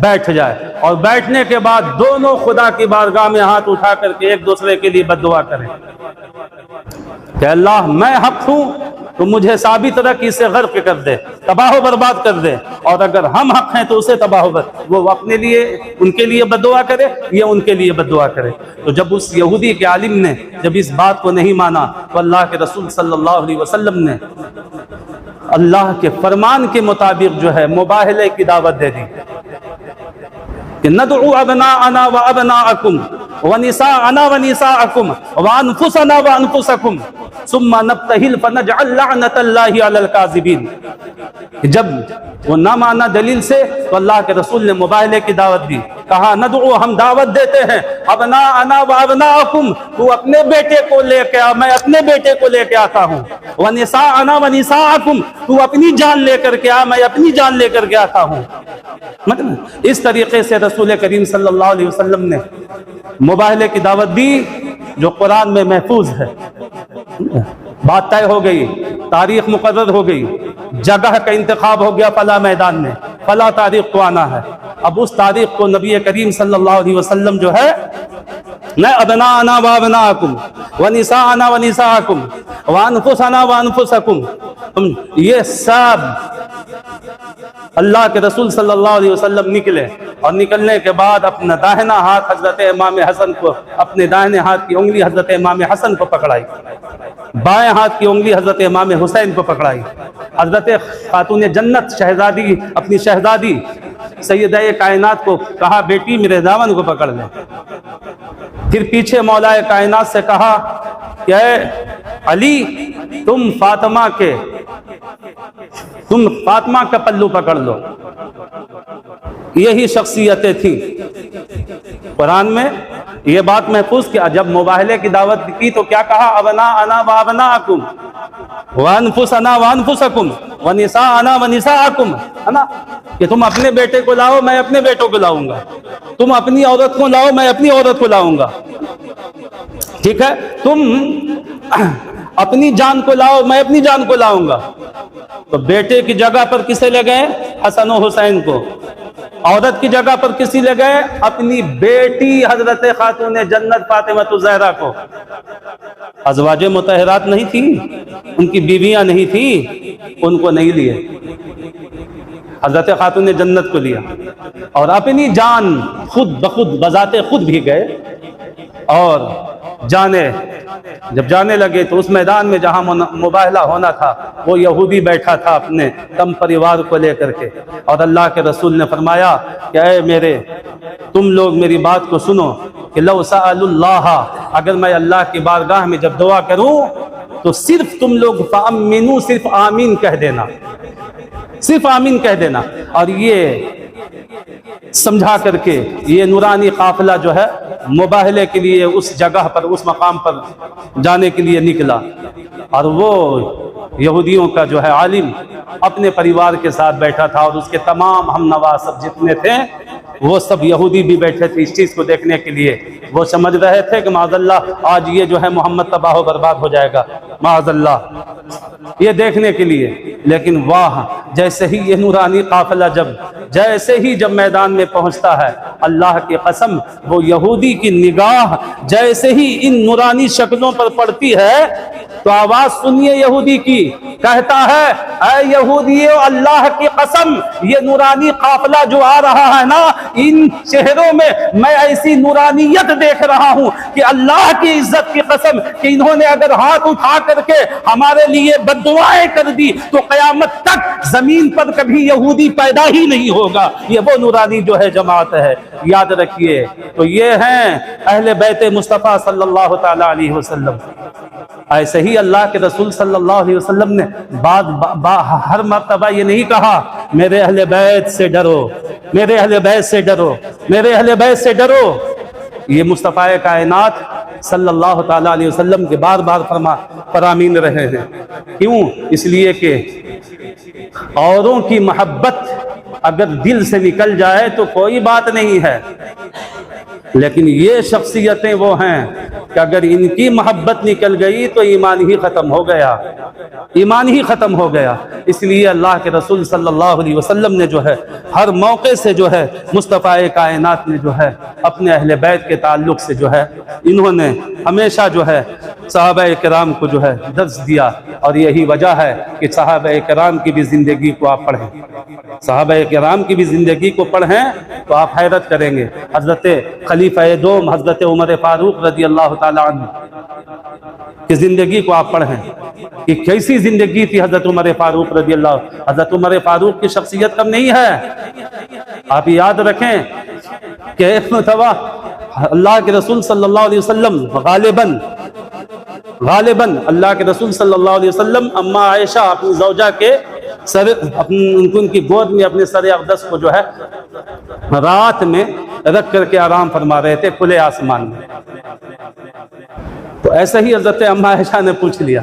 بیٹھ جائے، اور بیٹھنے کے بعد دونوں خدا کی بارگاہ میں ہاتھ اٹھا کر کے ایک دوسرے کے لیے بد دعا کریں کہ اللہ میں حق ہوں تو مجھے ثابت رکھ، اسے غرق کر دے، تباہ و برباد کر دے، اور اگر ہم حق ہیں تو اسے تباہ و برباد، وہ اپنے لیے ان کے لیے بد دعا کرے یا ان کے لیے بد دعا کرے۔ تو جب اس یہودی کے عالم نے جب اس بات کو نہیں مانا تو اللہ کے رسول صلی اللہ علیہ وسلم نے اللہ کے فرمان کے مطابق جو ہے مباہلے کی دعوت دے دی کہ ندعو ابناءنا وابناءکم ونساءنا ونساءکم وانفسنا وانفسکم ثم نبتہل فنجعل لعنت اللہ علی الکاذبین. جب وہ نہ مانا دلیل سے تو اللہ کے رسول نے مباہلے کی دعوت دی. کہا ندعو، ہم دعوت دیتے ہیں، ابناءنا و ابناءکم، تو اپنے بیٹے کو لے کے آ، میں اپنے بیٹے کو لے کے آتا ہوں. ونساءنا و نساءکم، تو اپنی جان لے کر کے آ، میں اپنی جان لے کر کے آتا ہوں. مطلب اس طریقے سے رسول کریم صلی اللہ علیہ وسلم نے مباہلے کی دعوت دی جو قرآن میں محفوظ ہے. بات طے ہو گئی، تاریخ مقرر ہو گئی، جگہ کا انتخاب ہو گیا فلاں میدان میں، فلاں تاریخ کو آنا ہے. اب اس تاریخ کو نبی کریم صلی اللہ علیہ وسلم جو ہے نہ ابناءنا و ابناءکم ونساءنا و نساءکم وانفسنا و انفسکم، یہ سب اللہ کے رسول صلی اللہ علیہ وسلم نکلے، اور نکلنے کے بعد اپنا داہنا ہاتھ حضرت امام حسن کو، اپنے داہنے ہاتھ کی انگلی حضرت امام حسن کو پکڑائی، بائیں ہاتھ کی انگلی حضرت امام حسین کو پکڑائی. حضرت خاتون جنت شہزادی، اپنی شہزادی سیدہ کائنات کو کہا بیٹی میرے دامن کو پکڑ لے. پھر پیچھے مولا کائنات سے کہا کہ اے علی تم فاطمہ کا پلو پکڑ لو. یہی شخصیتیں تھیں. قرآن میں یہ بات محفوظ کیا. جب مباہلے کی دعوت کی تو کیا کہا؟ ابناءنا و ابناءکم وانفسنا وانفسکم ونساءنا ونساءکم، ہے نا، کہ تم اپنے بیٹے کو لاؤ میں اپنے بیٹوں کو لاؤں گا، تم اپنی عورت کو لاؤ میں اپنی عورت کو لاؤں گا. ٹھیک ہے، تم اپنی جان کو لاؤ میں اپنی جان کو لاؤں گا. تو بیٹے کی جگہ پر کسے لے گئے؟ حسن و حسین کو. عورت کی جگہ پر کسی لے گئے؟ اپنی بیٹی حضرت خاتون جنت فاطمہ الزہرا کو. ازواج مطہرات نہیں تھی، ان کی بیویاں نہیں تھی، ان کو نہیں لیے، حضرت خاتون جنت کو لیا. اور اپنی جان خود بخود بذات خود بھی گئے، اور جب جانے لگے تو اس میدان میں جہاں مباہلہ ہونا تھا وہ یہودی بیٹھا تھا اپنے کم پریوار کو لے کر کے. اور اللہ کے رسول نے فرمایا کہ اے تم لوگ میری بات کو سنو کہ لو سأل اللہ، اگر میں اللہ کی بارگاہ میں جب دعا کروں تو صرف تم لوگ فامنوا، صرف آمین کہہ دینا، صرف آمین کہہ دینا. اور یہ سمجھا کر کے یہ نورانی قافلہ جو ہے مباہلے کے لیے اس جگہ پر، اس مقام پر جانے کے لیے نکلا. اور وہ یہودیوں کا جو ہے عالم اپنے پریوار کے ساتھ بیٹھا تھا، اور اس کے تمام ہم نوا سب جتنے تھے وہ سب یہودی بھی بیٹھے تھے اس چیز کو دیکھنے کے لیے. وہ سمجھ رہے تھے کہ معاذ اللہ آج یہ جو ہے محمد تباہ و برباد ہو جائے گا، معاذ اللہ، یہ دیکھنے کے لیے. لیکن واہ، جیسے ہی یہ نورانی قافلہ جیسے ہی جب میدان میں پہنچتا ہے، اللہ کی قسم وہ یہودی کی نگاہ جیسے ہی ان نورانی شکلوں پر پڑتی ہے تو آواز سنیے یہودی کی، کہتا ہے اے یہودیو، اللہ کی قسم یہ نورانی قافلہ جو آ رہا ہے نا، ان چہروں میں میں ایسی نورانیت دیکھ رہا ہوں کہ اللہ کی عزت کی قسم کہ انہوں نے اگر ہاتھ اٹھا کر کے ہمارے لیے بد دعائیں کر دی تو قیامت تک زمین پر کبھی یہودی پیدا ہی نہیں ہوگا. یہ وہ نورانی جو ہے جماعت ہے، یاد رکھیے. تو یہ ہیں اہل بیت مصطفیٰ صلی اللہ تعالی علیہ وسلم. ایسے ہی اللہ کے رسول صلی اللہ علیہ وسلم نے ہر مرتبہ یہ نہیں کہا میرے اہل بیت سے ڈرو، میرے اہل بیت سے ڈرو، میرے اہل بیت سے ڈرو. یہ مصطفیٰ کائنات صلی اللہ تعالی علیہ وسلم کے بار بار فرامین رہے ہیں. کیوں؟ اس لیے کہ اوروں کی محبت اگر دل سے نکل جائے تو کوئی بات نہیں ہے، لیکن یہ شخصیتیں وہ ہیں کہ اگر ان کی محبت نکل گئی تو ایمان ہی ختم ہو گیا، ایمان ہی ختم ہو گیا. اس لیے اللہ کے رسول صلی اللہ علیہ وسلم نے جو ہے ہر موقع سے جو ہے مصطفیٰ کائنات نے جو ہے اپنے اہل بیت کے تعلق سے جو ہے انہوں نے ہمیشہ جو ہے صحابہ کرام کو جو ہے درس دیا. اور یہی وجہ ہے کہ صحابہ کرام کی بھی زندگی کو آپ پڑھیں، صحابہ کرام کی بھی زندگی کو پڑھیں تو آپ حیرت کریں گے. حضرت خلیفہ دوم حضرت عمر فاروق رضی اللہ تعالی عنہ کی زندگی کو آپ پڑھیں کہ کیسی زندگی تھی حضرت عمر فاروق رضی اللہ. حضرت عمر فاروق کی شخصیت کم نہیں ہے. آپ یاد رکھیں کہ ایک مرتبہ اللہ کے رسول صلی اللہ علیہ وسلم غالباً غالباً اللہ کے رسول صلی اللہ علیہ وسلم اما عائشہ اپنی زوجہ کے ان کی گود میں اپنے سر اقدس کو جو ہے رات میں رکھ کر کے آرام فرما رہے تھے کھلے آسمان میں. تو ایسا ہی حضرت اما عائشہ نے پوچھ لیا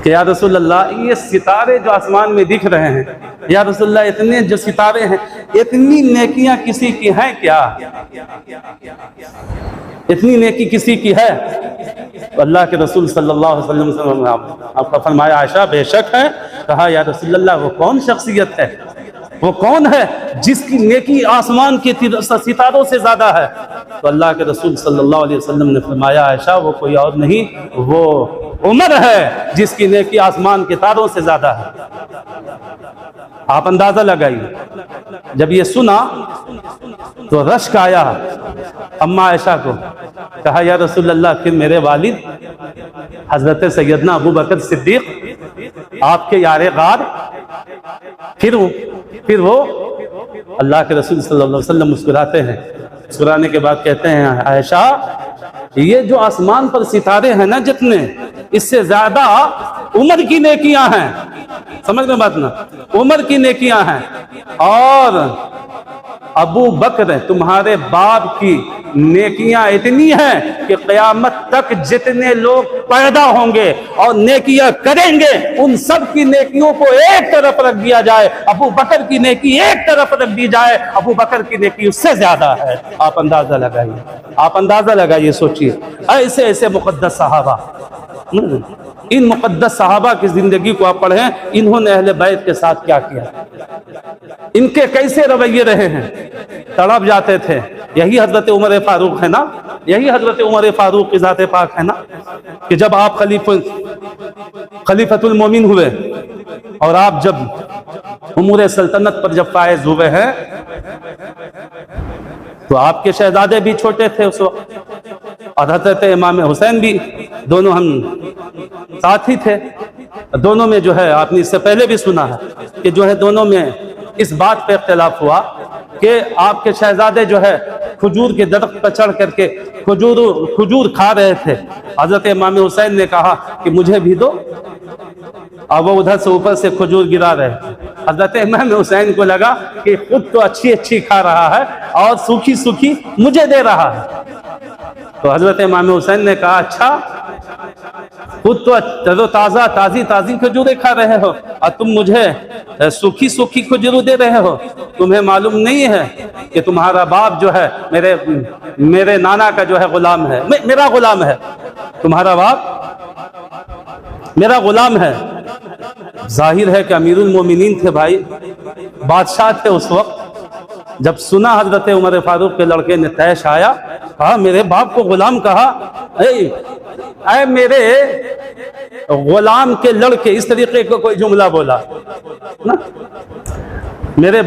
کہ یا رسول اللہ یہ ستارے جو آسمان میں دکھ رہے ہیں، یا رسول اللہ اتنے جو ستارے ہیں، اتنی نیکیاں کسی کی ہیں کیا؟ اتنی نیکی کسی کی ہے؟ اللہ کے رسول صلی اللہ علیہ وسلم نے آپ کا فرمایا عائشہ بے شک ہے. کہا یا رسول اللہ وہ کون شخصیت ہے، وہ کون ہے جس کی نیکی آسمان کے ستاروں سے زیادہ ہے؟ تو اللہ کے رسول صلی اللہ علیہ وسلم نے فرمایا عائشہ وہ کوئی اور نہیں، وہ عمر ہے جس کی نیکی آسمان کے تاروں سے زیادہ ہے. آپ اندازہ لگائیے. جب یہ سنا تو رشک آیا اما عائشہ کو. کہا یا رسول اللہ پھر میرے والد حضرت سیدنا ابو بکر صدیق آپ کے یار غار، پھر وہ اللہ کے رسول صلی اللہ علیہ وسلم مسکراتے ہیں. مسکرانے کے بعد کہتے ہیں عائشہ یہ جو آسمان پر ستارے ہیں نا جتنے، اس سے زیادہ عمر کی نیکیاں ہیں. سمجھ میں بات نا، عمر کی نیکیاں ہیں. اور ابو بکر تمہارے باپ کی نیکیاں اتنی ہیں کہ قیامت تک جتنے لوگ پیدا ہوں گے اور نیکیاں کریں گے ان سب کی نیکیوں کو ایک طرف رکھ دیا جائے، ابو بکر کی نیکی ایک طرف رکھ دی جائے، ابو بکر کی نیکی اس سے زیادہ ہے. آپ اندازہ لگائیے، آپ اندازہ لگائیے، سوچئے ایسے ایسے مقدس صحابہ. ان مقدس صحابہ کی زندگی کو آپ پڑھیں، انہوں نے اہل بیت کے ساتھ کیا کیا، ان کے کیسے رویے رہے ہیں. تڑپ جاتے تھے. یہی حضرت عمر فاروق ہے نا، یہی حضرت عمر فاروق کی ذات پاک ہے نا کہ جب آپ خلیفۃ المومن ہوئے اور آپ جب امور سلطنت پر جب فائز ہوئے ہیں تو آپ کے شہزادے بھی چھوٹے تھے اس وقت، اور حضرت امام حسین بھی، دونوں ہم ساتھی تھے. دونوں میں جو ہے آپ نے اس سے پہلے بھی سنا ہے کہ جو ہے دونوں میں اس بات پہ اختلاف ہوا کہ آپ کے شہزادے جو ہے کھجور کے درخت پر چڑھ کر کے کھجور کھا رہے تھے. حضرت امام حسین نے کہا کہ مجھے بھی دو، اور وہ ادھر سے اوپر سے کھجور گرا رہے. حضرت امام حسین کو لگا کہ خود تو اچھی اچھی کھا رہا ہے اور سوکھی سوکھی مجھے دے رہا ہے. تو حضرت امام حسین نے کہا اچھا خود تو تازی کھجوریں کھا رہے ہو اور تم مجھے سوکھی کھجور دے رہے ہو. تمہیں معلوم نہیں ہے کہ تمہارا باپ جو ہے میرے نانا کا جو ہے غلام ہے، میرا غلام ہے. تمہارا باپ میرا غلام ہے. ظاہر ہے کہ امیر المومنین تھے بھائی، بادشاہ تھے اس وقت. جب سنا حضرت عمر فاروق کے لڑکے نے طیش آیا، کہا میرے باپ کو غلام کہا، اے میرے غلام کے لڑکے، اس طریقے کا کوئی جملہ بولا نا، میرے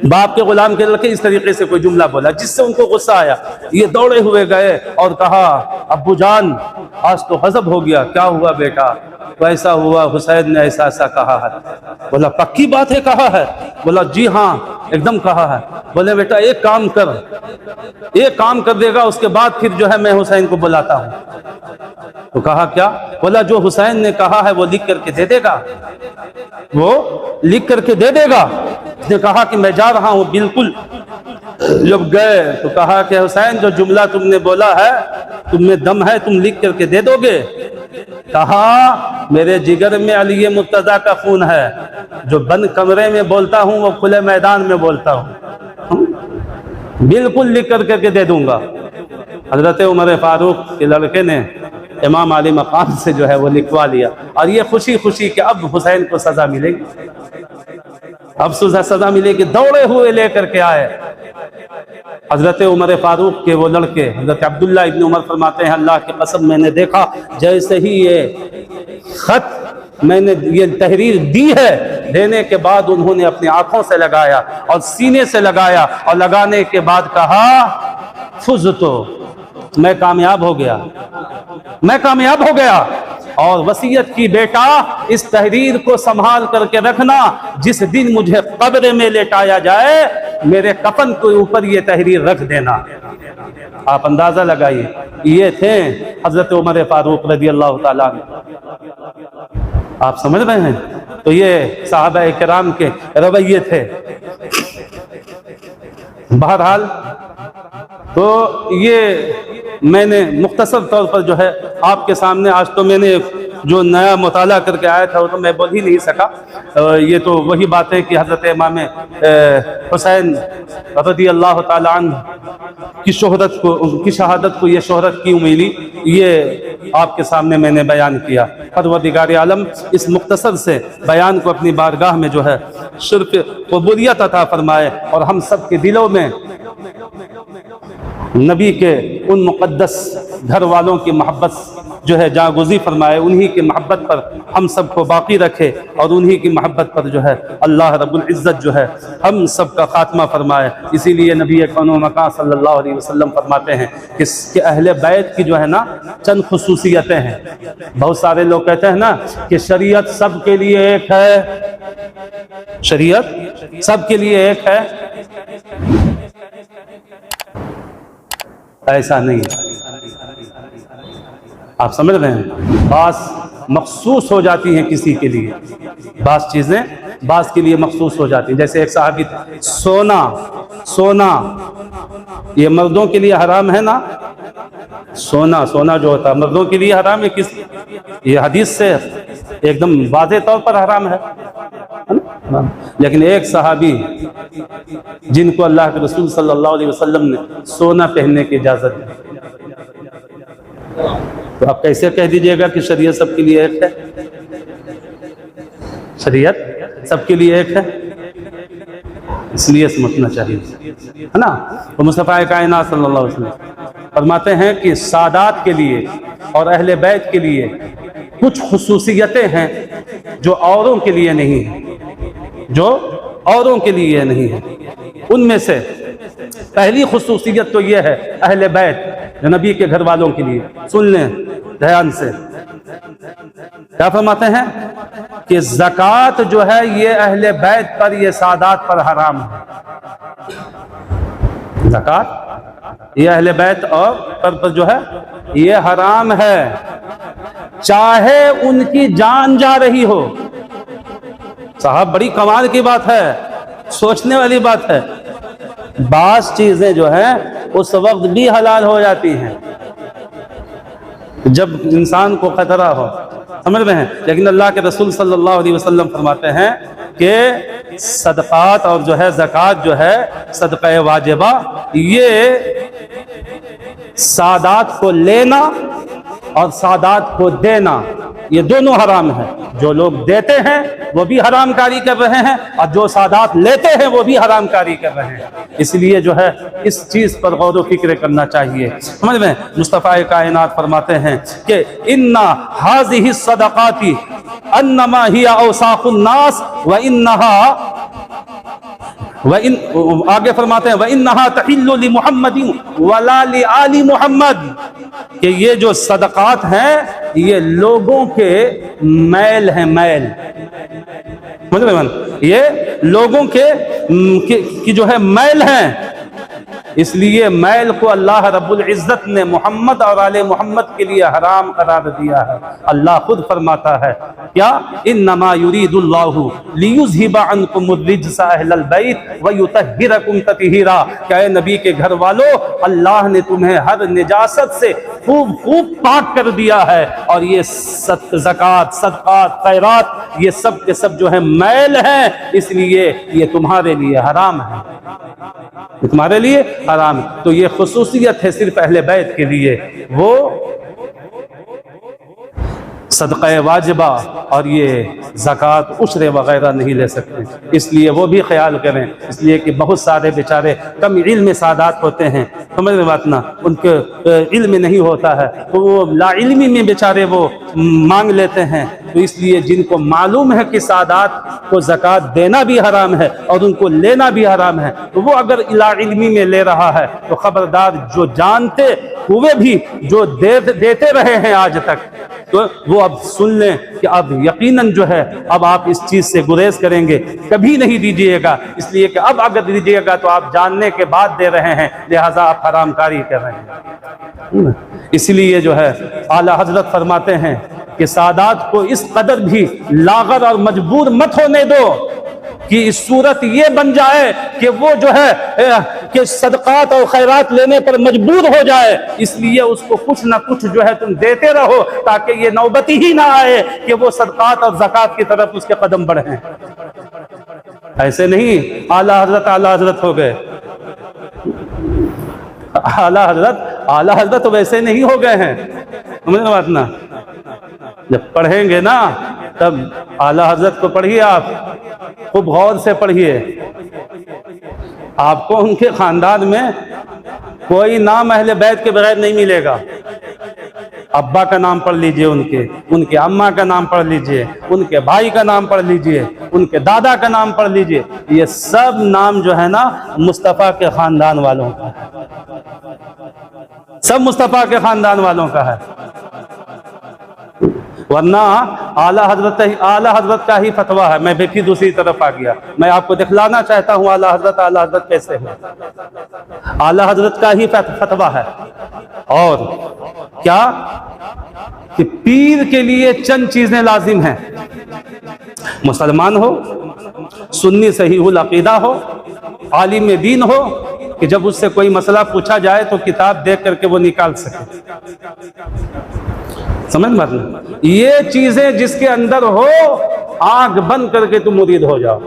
باپ کے غلام کے لڑکے، اس طریقے سے کوئی جملہ بولا جس سے ان کو غصہ آیا. یہ دوڑے ہوئے گئے اور کہا ابو جان آج تو غضب ہو گیا. کیا ہوا بیٹا؟ تو ایسا ہوا حسین نے ایسا کہا ہے. بولا پکی بات ہے کہا ہے؟ بولا جی ہاں ایک دم کہا ہے. بولے بیٹا ایک کام کر دے گا، اس کے بعد پھر جو ہے میں حسین کو بلاتا ہوں. تو کہا کیا؟ بولا جو حسین نے کہا ہے وہ لکھ کر کے دے دے گا، وہ لکھ کر کے دے دے گا. اس نے کہا کہ میں جا رہا ہوں. بالکل جب گئے تو کہا کہ حسین جو جملہ تم نے بولا ہے تم میں دم ہے، تم لکھ کر کے دے دو گے؟ کہا میرے جگر میں علی مرتضیٰ کا خون ہے، جو بند کمرے میں بولتا ہوں وہ کھلے میدان میں بولتا ہوں. بالکل لکھ کر کے دے دوں گا. حضرت عمر فاروق کے لڑکے نے امام علی مقام سے جو ہے وہ لکھوا لیا، اور یہ خوشی کہ اب حسین کو سزا ملے گی، اب سزا ملے گی. دوڑے ہوئے لے کر کے آئے. حضرت عمر فاروق کے وہ لڑکے حضرت عبداللہ ابن عمر فرماتے ہیں اللہ کی قسم میں نے دیکھا جیسے ہی یہ خط میں نے یہ تحریر دی ہے، دینے کے بعد انہوں نے اپنی آنکھوں سے لگایا اور سینے سے لگایا، اور لگانے کے بعد کہا فزتو میں کامیاب ہو گیا، میں کامیاب ہو گیا۔ اور وصیت کی بیٹا اس تحریر کو سنبھال کر کے رکھنا، جس دن مجھے قبر میں لٹایا جائے میرے کفن کے اوپر یہ تحریر رکھ دینا۔ آپ اندازہ لگائیے، یہ تھے حضرت عمر فاروق رضی اللہ تعالیٰ عنہ۔ آپ سمجھ رہے ہیں؟ تو یہ صحابہ کرام کے رویے تھے۔ بہرحال تو یہ میں نے مختصر طور پر جو ہے آپ کے سامنے، آج تو میں نے جو نیا مطالعہ کر کے آیا تھا وہ تو میں بول ہی نہیں سکا۔ یہ تو وہی بات ہے کہ حضرت امام حسین رضی اللہ تعالیٰ عنہ کی شہادت کو یہ شہرت کیوں ملی، یہ آپ کے سامنے میں نے بیان کیا۔ پروردگار عالم اس مختصر سے بیان کو اپنی بارگاہ میں جو ہے شرف قبولیت عطا فرمائے، اور ہم سب کے دلوں میں نبی کے ان مقدس گھر والوں کی محبت جو ہے جاگزی فرمائے، انہی کی محبت پر ہم سب کو باقی رکھے، اور انہی کی محبت پر جو ہے اللہ رب العزت جو ہے ہم سب کا خاتمہ فرمائے۔ اسی لیے نبی کون و مکان صلی اللہ علیہ وسلم فرماتے ہیں کہ اہل بیت کی جو ہے نا چند خصوصیتیں ہیں۔ بہت سارے لوگ کہتے ہیں نا کہ شریعت سب کے لیے ایک ہے، شریعت سب کے لیے ایک ہے، ایسا نہیں ہے۔ آپ سمجھ رہے ہیں؟ بعض مخصوص ہو جاتی ہیں کسی کے لیے، بعض چیزیں بعض کے لیے مخصوص ہو جاتی ہیں۔ جیسے ایک صحابی سونا یہ مردوں کے لیے حرام ہے نا، سونا جو ہوتا ہے مردوں کے لیے حرام ہے، یہ حدیث سے ایک دم واضح طور پر حرام ہے۔ لیکن ایک صحابی جن کو اللہ کے رسول صلی اللہ علیہ وسلم نے سونا پہننے کی اجازت دی، تو آپ کیسے کہہ دیجئے گا کہ شریعت سب کے لیے ایک ہے؟ شریعت سب کے لیے ایک ہے، اس لیے سمجھنا چاہیے، ہے نا؟ تو مصطفیٰ کائنات صلی اللہ علیہ وسلم فرماتے ہیں کہ سادات کے لیے اور اہل بیت کے لیے کچھ خصوصیتیں ہیں جو اوروں کے لیے نہیں ہیں، جو اوروں کے لیے نہیں ہے۔ ان میں سے پہلی خصوصیت تو یہ ہے اہل بیت جو نبی کے گھر والوں کے لیے، سن لیں دھیان سے، کیا فرماتے ہیں کہ زکوٰۃ جو ہے یہ اہل بیت پر، یہ سادات پر حرام ہے۔ زکوٰۃ یہ اہل بیت اور پر جو ہے یہ حرام ہے، چاہے ان کی جان جا رہی ہو۔ صاحب بڑی کمال کی بات ہے، سوچنے والی بات ہے۔ بعض چیزیں جو ہیں اس وقت بھی حلال ہو جاتی ہیں جب انسان کو خطرہ ہو، سمجھ رہے ہیں؟ لیکن اللہ کے رسول صلی اللہ علیہ وسلم فرماتے ہیں کہ صدقات اور جو ہے زکوٰۃ جو ہے صدقہ واجبہ، یہ سادات کو لینا اور سادات کو دینا یہ دونوں حرام ہیں۔ جو لوگ دیتے ہیں وہ بھی حرام کاری کر رہے ہیں، اور جو سادات لیتے ہیں وہ بھی حرام کاری کر رہے ہیں۔ اس لیے جو ہے اس چیز پر غور و فکر کرنا چاہیے، سمجھ میں؟ مصطفیٰ کائنات فرماتے ہیں کہ ان هذه الصدقات انما هي اوساخ الناس آگے فرماتے ہیں وَإِنَّهَا تَحِلُّ لِمُحَمَّدٍ وَلَا لِآلِ محمد، کہ یہ جو صدقات ہیں یہ لوگوں کے میل ہیں، میل، یہ لوگوں کے جو ہے میل ہیں۔ اس لیے میل کو اللہ رب العزت نے محمد اور آل محمد کے لیے حرام قرار دیا ہے۔ اللہ خود فرماتا ہے کیا انما یرید اللہ لیذھب عنکم الرجس اہل البیت ویطہرکم تطہیرا، کہ اے نبی کے گھر والو اللہ نے تمہیں ہر نجاست سے خوب پاک کر دیا ہے، اور یہ زکوٰۃ، صدقات، خیرات یہ سب کے سب جو ہے میل ہیں، اس لیے یہ تمہارے لیے حرام ہے، تمہارے لیے حرام۔ تو یہ خصوصیت ہے صرف اہل بیت کے لیے، وہ صدقہ واجبہ اور یہ زکوٰۃ عشر وغیرہ نہیں لے سکتے، اس لیے وہ بھی خیال کریں۔ اس لیے کہ بہت سارے بیچارے کم علم سادات ہوتے ہیں، سمجھ میں بات نا، ان کے علم نہیں ہوتا ہے تو وہ لا علمی میں بیچارے وہ مانگ لیتے ہیں۔ تو اس لیے جن کو معلوم ہے کہ سادات کو زکوٰۃ دینا بھی حرام ہے اور ان کو لینا بھی حرام ہے، تو وہ اگر لا علمی میں لے رہا ہے تو خبردار جو جانتے ہوئے بھی جو دیتے رہے ہیں آج تک، تو وہ اب سن لیں کہ اب یقیناً جو ہے اب آپ اس چیز سے گریز کریں گے، کبھی نہیں دیجیے گا، اس لیے کہ اب اگر دیجیے گا تو آپ جاننے کے بعد دے رہے ہیں، لہٰذا آپ حرام کاری کر رہے ہیں۔ اس لیے جو ہے اعلیٰ حضرت فرماتے ہیں کہ سادات کو اس قدر بھی لاغر اور مجبور مت ہونے دو کہ اس صورت یہ بن جائے کہ وہ جو ہے کہ صدقات اور خیرات لینے پر مجبور ہو جائے، اس لیے اس کو کچھ نہ کچھ جو ہے تم دیتے رہو تاکہ یہ نوبتی ہی نہ آئے کہ وہ صدقات اور زکوٰۃ کی طرف اس کے قدم بڑھیں۔ ایسے نہیں اعلیٰ حضرت ہو گئے، اعلیٰ حضرت ویسے نہیں ہو گئے ہیں، سمجھ بات نا؟ جب پڑھیں گے نا تب اعلیٰ حضرت کو پڑھیے، آپ خوب غور سے پڑھیے، آپ کو ان کے خاندان میں کوئی نام اہل بیت کے بغیر نہیں ملے گا۔ ابا کا نام پڑھ لیجئے، ان کے اماں کا نام پڑھ لیجئے، ان کے بھائی کا نام پڑھ لیجئے، ان کے دادا کا نام پڑھ لیجئے، یہ سب نام جو ہے نا مصطفیٰ کے خاندان والوں کا ہے، سب مصطفیٰ کے خاندان والوں کا ہے۔ ورنہ اعلیٰ حضرت کا ہی فتویٰ ہے۔ میں بھی دوسری طرف آ گیا، میں آپ کو دکھلانا چاہتا ہوں اعلیٰ حضرت کیسے ہے۔ اعلیٰ حضرت کا ہی فتویٰ ہے، اور کیا کہ پیر کے لیے چند چیزیں لازم ہیں، مسلمان ہو، سنی صحیح العقیدہ ہو، عالم دین ہو کہ جب اس سے کوئی مسئلہ پوچھا جائے تو کتاب دیکھ کر کے وہ نکال سکے، سمجھ مطلب یہ چیزیں جس کے اندر ہو آنکھ بند کر کے تم مرید ہو جاؤ،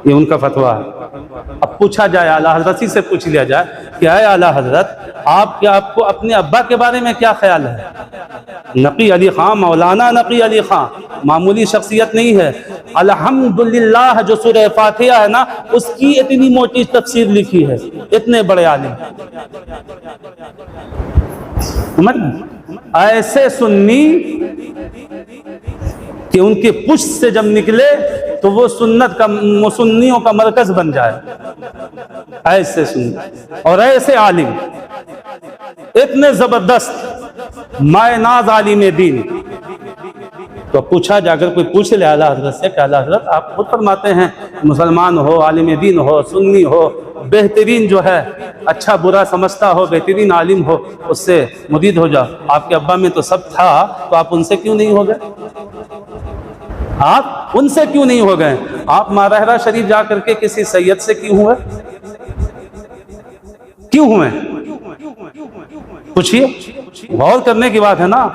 یہ ان کا فتویٰ ہے۔ اب پوچھا جائے اعلیٰ حضرت سے پوچھ لیا جائے کہ اے اعلیٰ حضرت آپ کو اپنے ابا کے بارے میں کیا خیال ہے؟ نقی علی خان، مولانا نقی علی خان معمولی شخصیت نہیں ہے، الحمدللہ جو سورہ فاتحہ ہے نا اس کی اتنی موٹی تفسیر لکھی ہے، اتنے بڑے عالم، ایسے سنی کہ ان کی پشت سے جب نکلے تو وہ سنیوں کا مرکز بن جائے، ایسے سنی اور ایسے عالم، اتنے زبردست مائے ناز عالم دین۔ تو پوچھا جا کر کوئی پوچھ لے اعلیٰ حضرت سے کہ اعلیٰ حضرت آپ خود فرماتے ہیں مسلمان ہو، عالم دین ہو، سنی ہو، بہترین جو ہے اچھا برا سمجھتا ہو، بہترین عالم ہو، اس سے مرید ہو جاؤ، آپ کے ابا میں تو سب تھا تو آپ ان سے کیوں نہیں ہو گئے؟ آپ ان سے کیوں نہیں ہو گئے؟ آپ ماہرہ شریف جا کر کے کسی سید سے کیوں ہوئے؟ کیوں ہوئے؟ پوچھئے، غور کرنے کی بات ہے نا،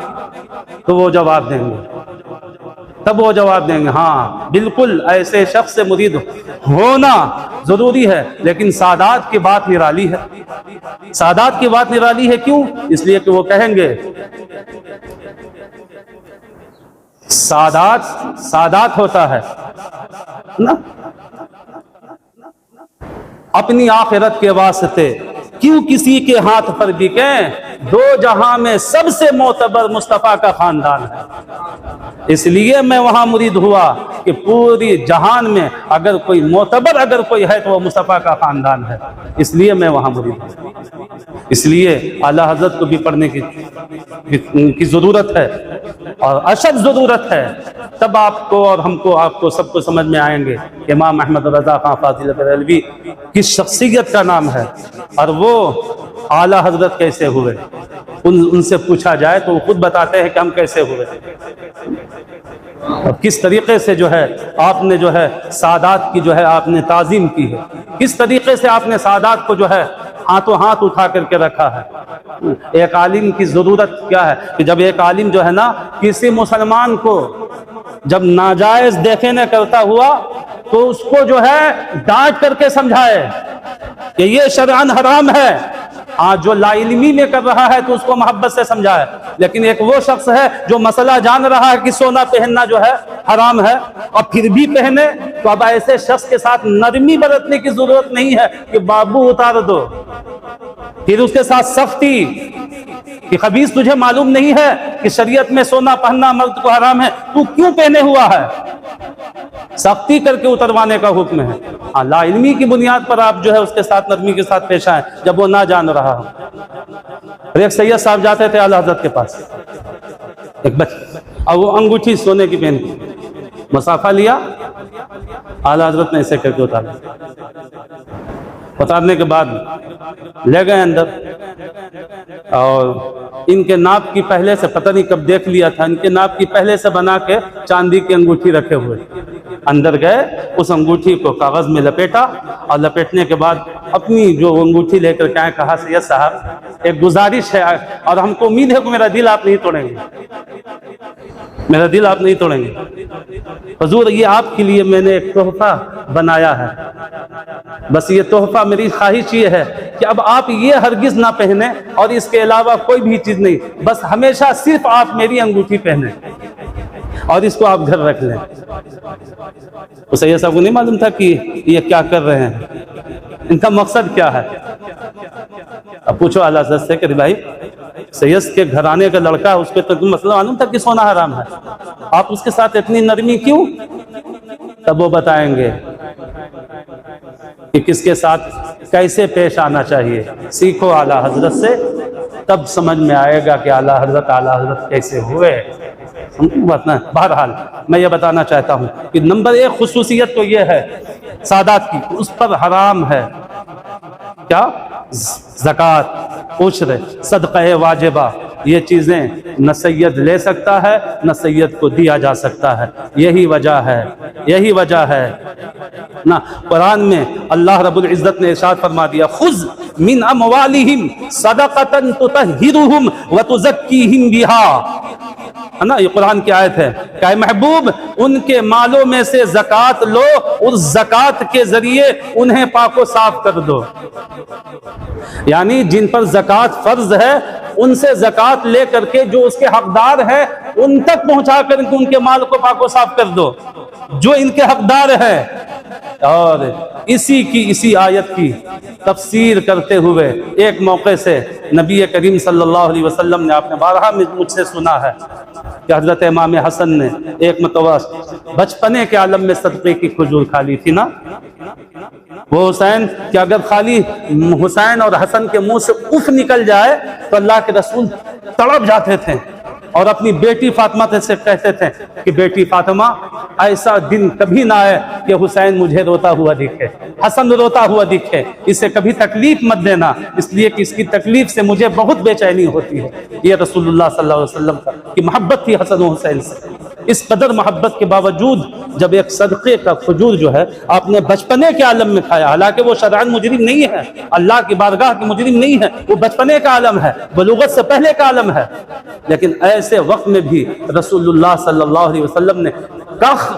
تو وہ جواب دیں گے، تب وہ جواب دیں گے ہاں بالکل ایسے شخص سے مرید ہونا ضروری ہے، لیکن سادات کی بات نرالی ہے، سادات کی بات نرالی ہے، کیوں؟ اس لیے کہ وہ کہیں گے سادات ہوتا ہے نا اپنی آخرت کے واسطے، کیوں کسی کے ہاتھ پر بکیں، دو جہاں میں سب سے معتبر مصطفیٰ کا خاندان ہے، اس لیے میں وہاں مرید ہوا کہ پوری جہان میں اگر کوئی معتبر اگر کوئی ہے تو وہ مصطفیٰ کا خاندان ہے، اس لیے میں وہاں مرید ہوں۔ اس لیے اعلیٰ حضرت کو بھی پڑھنے کی ضرورت ہے اور اشد ضرورت ہے، تب آپ کو اور ہم کو آپ کو سب کو سمجھ میں آئیں گے امام احمد رضا خان فاضل بریلوی کس شخصیت کا نام ہے اور وہ اعلیٰ حضرت کیسے ہوئے۔ ان سے پوچھا جائے تو وہ خود بتاتے ہیں کہ ہم کیسے ہوئے، اور کس طریقے سے جو ہے آپ نے جو ہے سادات کی جو ہے آپ نے تعظیم کی ہے، کس طریقے سے آپ نے سادات کو جو ہے ہاتھوں ہاتھ اٹھا کر کے رکھا ہے۔ ایک عالم کی ضرورت کیا ہے کہ جب ایک عالم جو ہے نا کسی مسلمان کو جب ناجائز دیکھنے کرتا ہوا تو اس کو جو ہے ڈانٹ کر کے سمجھائے کہ یہ شرعاً حرام ہے، آج جو لا علمی میں کر رہا ہے تو اس کو محبت سے سمجھائے، لیکن ایک وہ شخص ہے جو مسئلہ جان رہا ہے کہ سونا پہننا جو ہے حرام ہے اور پھر بھی پہنے، تو اب ایسے شخص کے ساتھ نرمی برتنے کی ضرورت نہیں ہے کہ بابو اتار دو، پھر اس کے ساتھ سختی کہ خبیث تجھے معلوم نہیں ہے کہ شریعت میں سونا پہننا مرد کو حرام ہے، تو کیوں پہنے ہوا ہے؟ سختی کر کے اتروانے کا حکم ہے. ہاں لا علمی کی بنیاد پر آپ جو ہے اس کے ساتھ نرمی کے ساتھ پیش آئیں جب وہ نہ جان رہا ہو. ایک سید صاحب جاتے تھے اعلیٰ حضرت کے پاس، ایک بچہ، اور وہ انگوٹھی سونے کی پہن کی، مسافہ لیا، اعلیٰ حضرت نے اسے کر کے اتارا. اتارنے کے بعد لے گئے اندر، اور ان کے ناپ کی پہلے سے، پتہ نہیں کب دیکھ لیا تھا، ان کے ناپ کی پہلے سے بنا کے چاندی کی انگوٹھی رکھے ہوئے. اندر گئے، اس انگوٹھی کو کاغذ میں لپیٹا، اور لپیٹنے کے بعد اپنی جو انگوٹھی لے کر کے آئے، کہا سید صاحب ایک گزارش ہے، اور ہم کو امید ہے کہ میرا دل آپ نہیں توڑیں گے، میرا دل آپ نہیں توڑیں گے. حضور یہ آپ کے لیے میں نے ایک تحفہ بنایا ہے، بس یہ تحفہ میری خواہش یہ ہے کہ اب آپ یہ ہرگز نہ پہنیں اور اس کے علاوہ کوئی بھی چیز نہیں، بس ہمیشہ صرف آپ میری انگوٹھی پہنیں اور اس کو آپ گھر رکھ لیں. تو سید صاحب کو نہیں معلوم تھا کہ یہ کیا کر رہے ہیں، ان کا مقصد کیا ہے. اب پوچھو اعلیٰ حضرت سے کہ بھائی سید کے گھرانے کا لڑکا، اس پہ تو مسئلہ معلوم تھا کہ سونا حرام ہے، آپ اس کے ساتھ اتنی نرمی کیوں؟ تب وہ بتائیں گے کہ کس کے ساتھ کیسے پیش آنا چاہیے. سیکھو اعلیٰ حضرت سے، تب سمجھ میں آئے گا کہ اعلیٰ حضرت کیسے ہوئے. بہرحال میں یہ بتانا چاہتا ہوں کہ نمبر ایک خصوصیت تو یہ ہے سادات کی، اس پر حرام ہے کیا؟ زکوٰۃ، عشر، صدقہ واجبہ. یہ چیزیں نہ سید لے سکتا ہے نہ سید کو دیا جا سکتا ہے. یہی وجہ ہے نا قرآن میں اللہ رب العزت نے ارشاد فرما دیا، خذ من اموالہم صدقۃ تطہرہم وتزکیہم بہا. ہے نا، یہ قرآن کی آیت ہے کہ اے محبوب ان کے مالوں میں سے زکوٰۃ لو، اس زکوٰۃ کے ذریعے انہیں پاک و صاف کر دو. یعنی جن پر زکوٰۃ فرض ہے ان سے زکوٰۃ لے کر کے جو اس کے حقدار ہیں ان تک پہنچا کر ان کے مال کو پاک و صاف کر دو جو ان کے حقدار ہیں. اور اسی آیت کی تفسیر کرتے ہوئے ایک موقع سے نبی کریم صلی اللہ علیہ وسلم نے، آپ نے بارہا مجھ سے سنا ہے کہ حضرت امام حسن نے ایک مرتبہ بچپنے کے عالم میں صدقے کی کھجور کھا لی تھی نا. وہ حسین کہ اگر خالی حسین اور حسن کے منہ سے اف نکل جائے تو اللہ کے رسول تڑپ جاتے تھے اور اپنی بیٹی فاطمہ سے کہتے تھے کہ بیٹی فاطمہ ایسا دن کبھی نہ آئے کہ حسین مجھے روتا ہوا دکھے، حسن روتا ہوا دکھے، اسے کبھی تکلیف مت دینا، اس لیے کہ اس کی تکلیف سے مجھے بہت بے چینی ہوتی ہے. یہ رسول اللہ صلی اللہ علیہ وسلم کی محبت تھی حسن و حسین سے. اس قدر محبت کے باوجود جب ایک صدقے کا کھجور جو ہے آپ نے بچپنے کے عالم میں کھایا، حالانکہ وہ شرعاً مجرم نہیں ہے، اللہ کی بارگاہ کی مجرم نہیں ہے، وہ بچپنے کا عالم ہے، بلوغت سے پہلے کا عالم ہے، لیکن ایسے وقت میں بھی رسول اللہ صلی اللہ علیہ وسلم نے کخ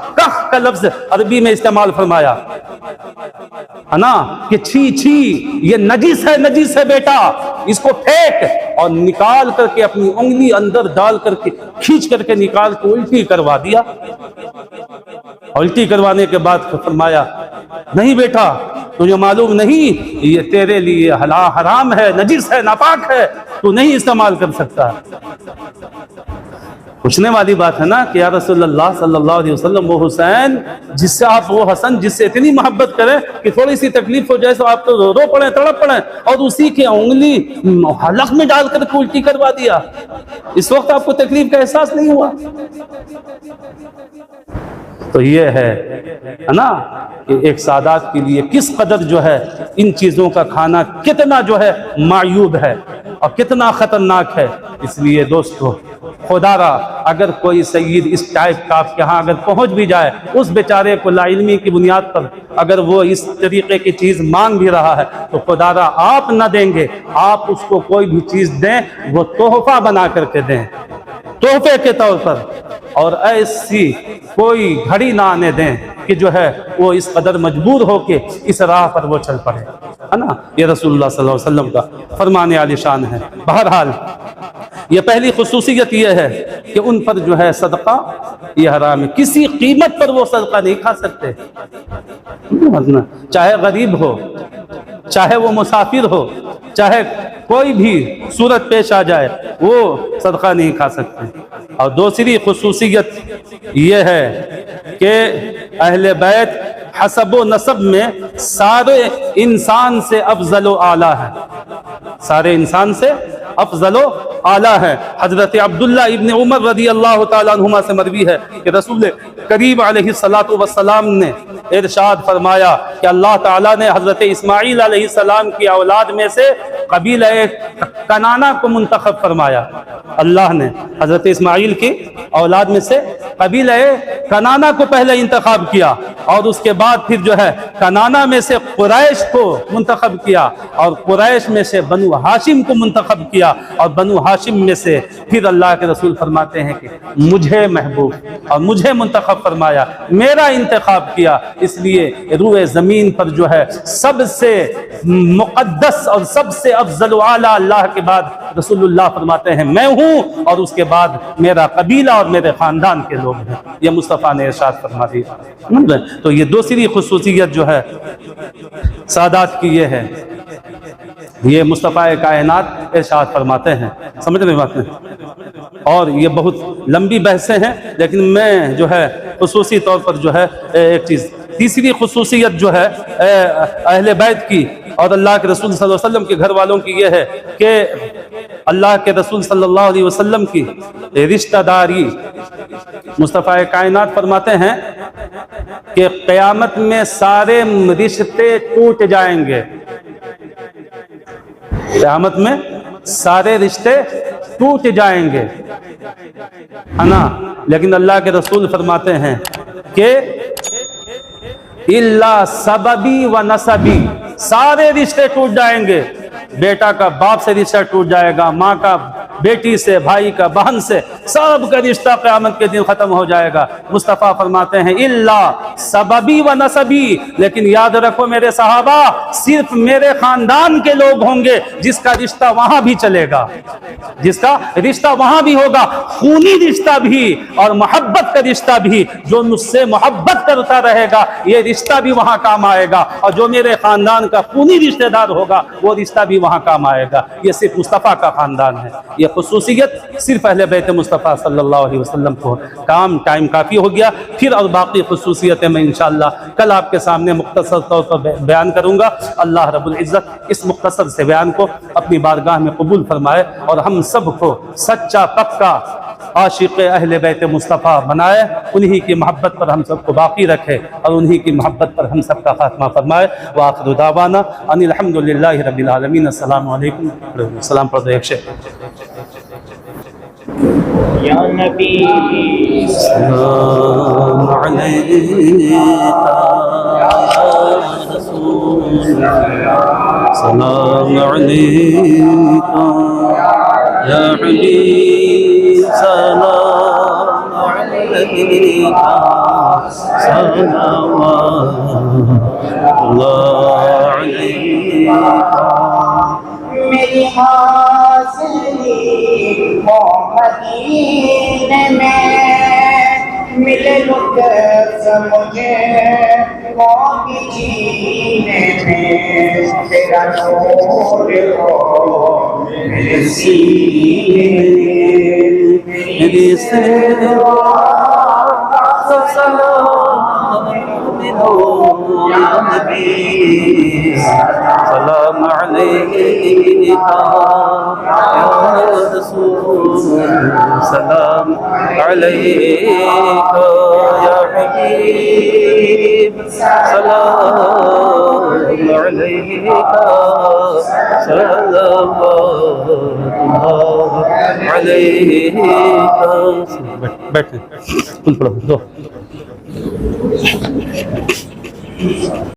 کا لفظ عربی میں استعمال فرمایا ہے نا کہ چھی یہ نجس ہے بیٹا، اس کو پھینک، اور نکال کر کے اپنی انگلی اندر ڈال کر کے کھینچ کر کے نکال کے الٹی کروا دیا. الٹی کروانے کے بعد فرمایا نہیں بیٹا تجھے معلوم نہیں یہ تیرے لیے حرام ہے، نجس ہے، ناپاک ہے، تو نہیں استعمال کر سکتا. پوچھنے والی بات ہے نا کہ یا رسول اللہ صلی اللہ علیہ وسلم وہ حسین جس سے آپ، وہ حسن جس سے اتنی محبت کریں کہ تھوڑی سی تکلیف ہو جائے تو آپ تو رو پڑیں، تڑپ پڑیں، اور اسی کی انگلی حلق میں ڈال کر کے الٹی کروا دیا. اس وقت آپ کو تکلیف کا احساس نہیں ہوا؟ تو یہ ہے نا کہ ایک سادات کے لیے کس قدر جو ہے ان چیزوں کا کھانا کتنا جو ہے معیوب ہے اور کتنا خطرناک ہے. اس لیے دوستو خدا را اگر کوئی سید اس ٹائپ کا آپ کے ہاں اگر پہنچ بھی جائے، اس بیچارے کو لا علمی کی بنیاد پر اگر وہ اس طریقے کی چیز مانگ بھی رہا ہے تو خدا را آپ نہ دیں گے، آپ اس کو کوئی بھی چیز دیں وہ تحفہ بنا کر کے دیں، تحفے کے طور پر، اور ایسی کوئی گھڑی نہ آنے دیں کہ جو ہے وہ اس قدر مجبور ہو کے اس راہ پر وہ چل پڑے، ہے نا. یہ رسول اللہ صلی اللہ علیہ وسلم کا فرمان عالی شان ہے. بہرحال یہ پہلی خصوصیت یہ ہے کہ ان پر جو ہے صدقہ یہ حرام ہے، کسی قیمت پر وہ صدقہ نہیں کھا سکتے، چاہے غریب ہو، چاہے وہ مسافر ہو، چاہے کوئی بھی صورت پیش آ جائے وہ صدقہ نہیں کھا سکتے. اور دوسری خصوصیت یہ ہے کہ اہل بیت حسب و نسب میں سارے انسان سے افضل و اعلیٰ ہے، سارے انسان سے افضل و اعلیٰ ہے۔ حضرت عبداللہ ابن عمر رضی اللہ تعالیٰ عنہما سے مروی ہے کہ رسول کریم علیہ السلام نے ارشاد فرمایا کہ اللہ تعالیٰ نے حضرت اسماعیل علیہ السلام کی اولاد میں سے قبیلہ کنانہ کو منتخب فرمایا۔ اللہ نے حضرت اسماعیل کی اولاد میں سے قبیلہ کنانہ کو پہلے انتخاب کیا، اور اس کے بعد پھر جو ہے کنانہ میں سے قریش کو منتخب کیا، اور قریش میں سے بنو ہاشم کو منتخب کیا، اور بنو ہاشم میں سے پھر اللہ کے رسول فرماتے ہیں کہ مجھے محبوب اور مجھے منتخب فرمایا، میرا انتخاب کیا۔ اس لیے روئے زمین پر جو ہے سب سے مقدس اور سب سے افضل و اعلیٰ اللہ کے بعد رسول اللہ فرماتے ہیں میں ہوں، اور اس کے بعد میرا قبیلہ اور میرے خاندان کے لوگ ہیں۔ یہ مصطفیٰ نے ارشاد فرما دیا۔ تو یہ دوسری خصوصیت جو ہے سادات کی یہ ہے، یہ مصطفیٰ کائنات ارشاد فرماتے ہیں۔ سمجھ رہے بات میں؟ اور یہ بہت لمبی بحثیں ہیں، لیکن میں جو ہے خصوصی طور پر جو ہے ایک چیز، تیسری خصوصیت جو ہے اہل بیت کی اور اللہ کے رسول صلی اللہ علیہ وسلم کے گھر والوں کی یہ ہے کہ اللہ کے رسول صلی اللہ علیہ وسلم کی رشتہ داری، مصطفیٰ کائنات فرماتے ہیں کہ قیامت میں سارے رشتے ٹوٹ جائیں گے، قیامت میں سارے رشتے ٹوٹ جائیں گے، ہے نا؟ لیکن اللہ کے رسول فرماتے ہیں کہ الا سببی و نسبی، سارے رشتے ٹوٹ جائیں گے، بیٹا کا باپ سے رشتہ ٹوٹ جائے گا، ماں کا بیٹی سے، بھائی کا بہن سے، سب کا رشتہ قیامت کے دن ختم ہو جائے گا۔ مصطفیٰ فرماتے ہیں الا سببی و نسبی، لیکن یاد رکھو میرے صحابہ، صرف میرے خاندان کے لوگ ہوں گے جس کا رشتہ وہاں بھی چلے گا، جس کا رشتہ وہاں بھی ہوگا، خونی رشتہ بھی اور محبت کا رشتہ بھی، جو مجھ سے محبت کرتا رہے گا یہ رشتہ بھی وہاں کام آئے گا، اور جو میرے خاندان کا خونی رشتہ دار ہوگا وہ رشتہ بھی وہاں کام آئے گا۔ یہ صرف مصطفیٰ کا خاندان ہے، یہ خصوصیت صرف اہل بیت مصطفیٰ صلی اللہ علیہ وسلم کو۔ ٹائم کافی ہو گیا، پھر اور باقی خصوصیتیں میں انشاءاللہ کل آپ کے سامنے مختصر طور پر بیان کروں گا۔ اللہ رب العزت اس مختصر سے بیان کو اپنی بارگاہ میں قبول فرمائے، اور ہم سب کو سچا پکا عاشق اہل بیت مصطفیٰ بنائے، انہی کی محبت پر ہم سب کو باقی رکھے، اور انہی کی محبت پر ہم سب کا خاتمہ فرمائے۔ وآخر دعوانا ان الحمدللہ رب العالمین۔ السلام علیکم۔ السلام پر ایک شیخ یا نبی سلام علیکہ یا رسول سلام علیکہ یا حبیب سلام علیکہ صلوات اللہ علیکہ۔ میری حاضری مدینے میں ملے لطف مجھے موت جینے میں، تیرا نور ہو میرے سینے میری سیوا سلام دو یا نبی سلام علیکہ یا رسول سلام علیکہ یا حبیب سلام علیکہ صلوات اللہ علیکہ۔ بیٹھیں، کل پڑھو دو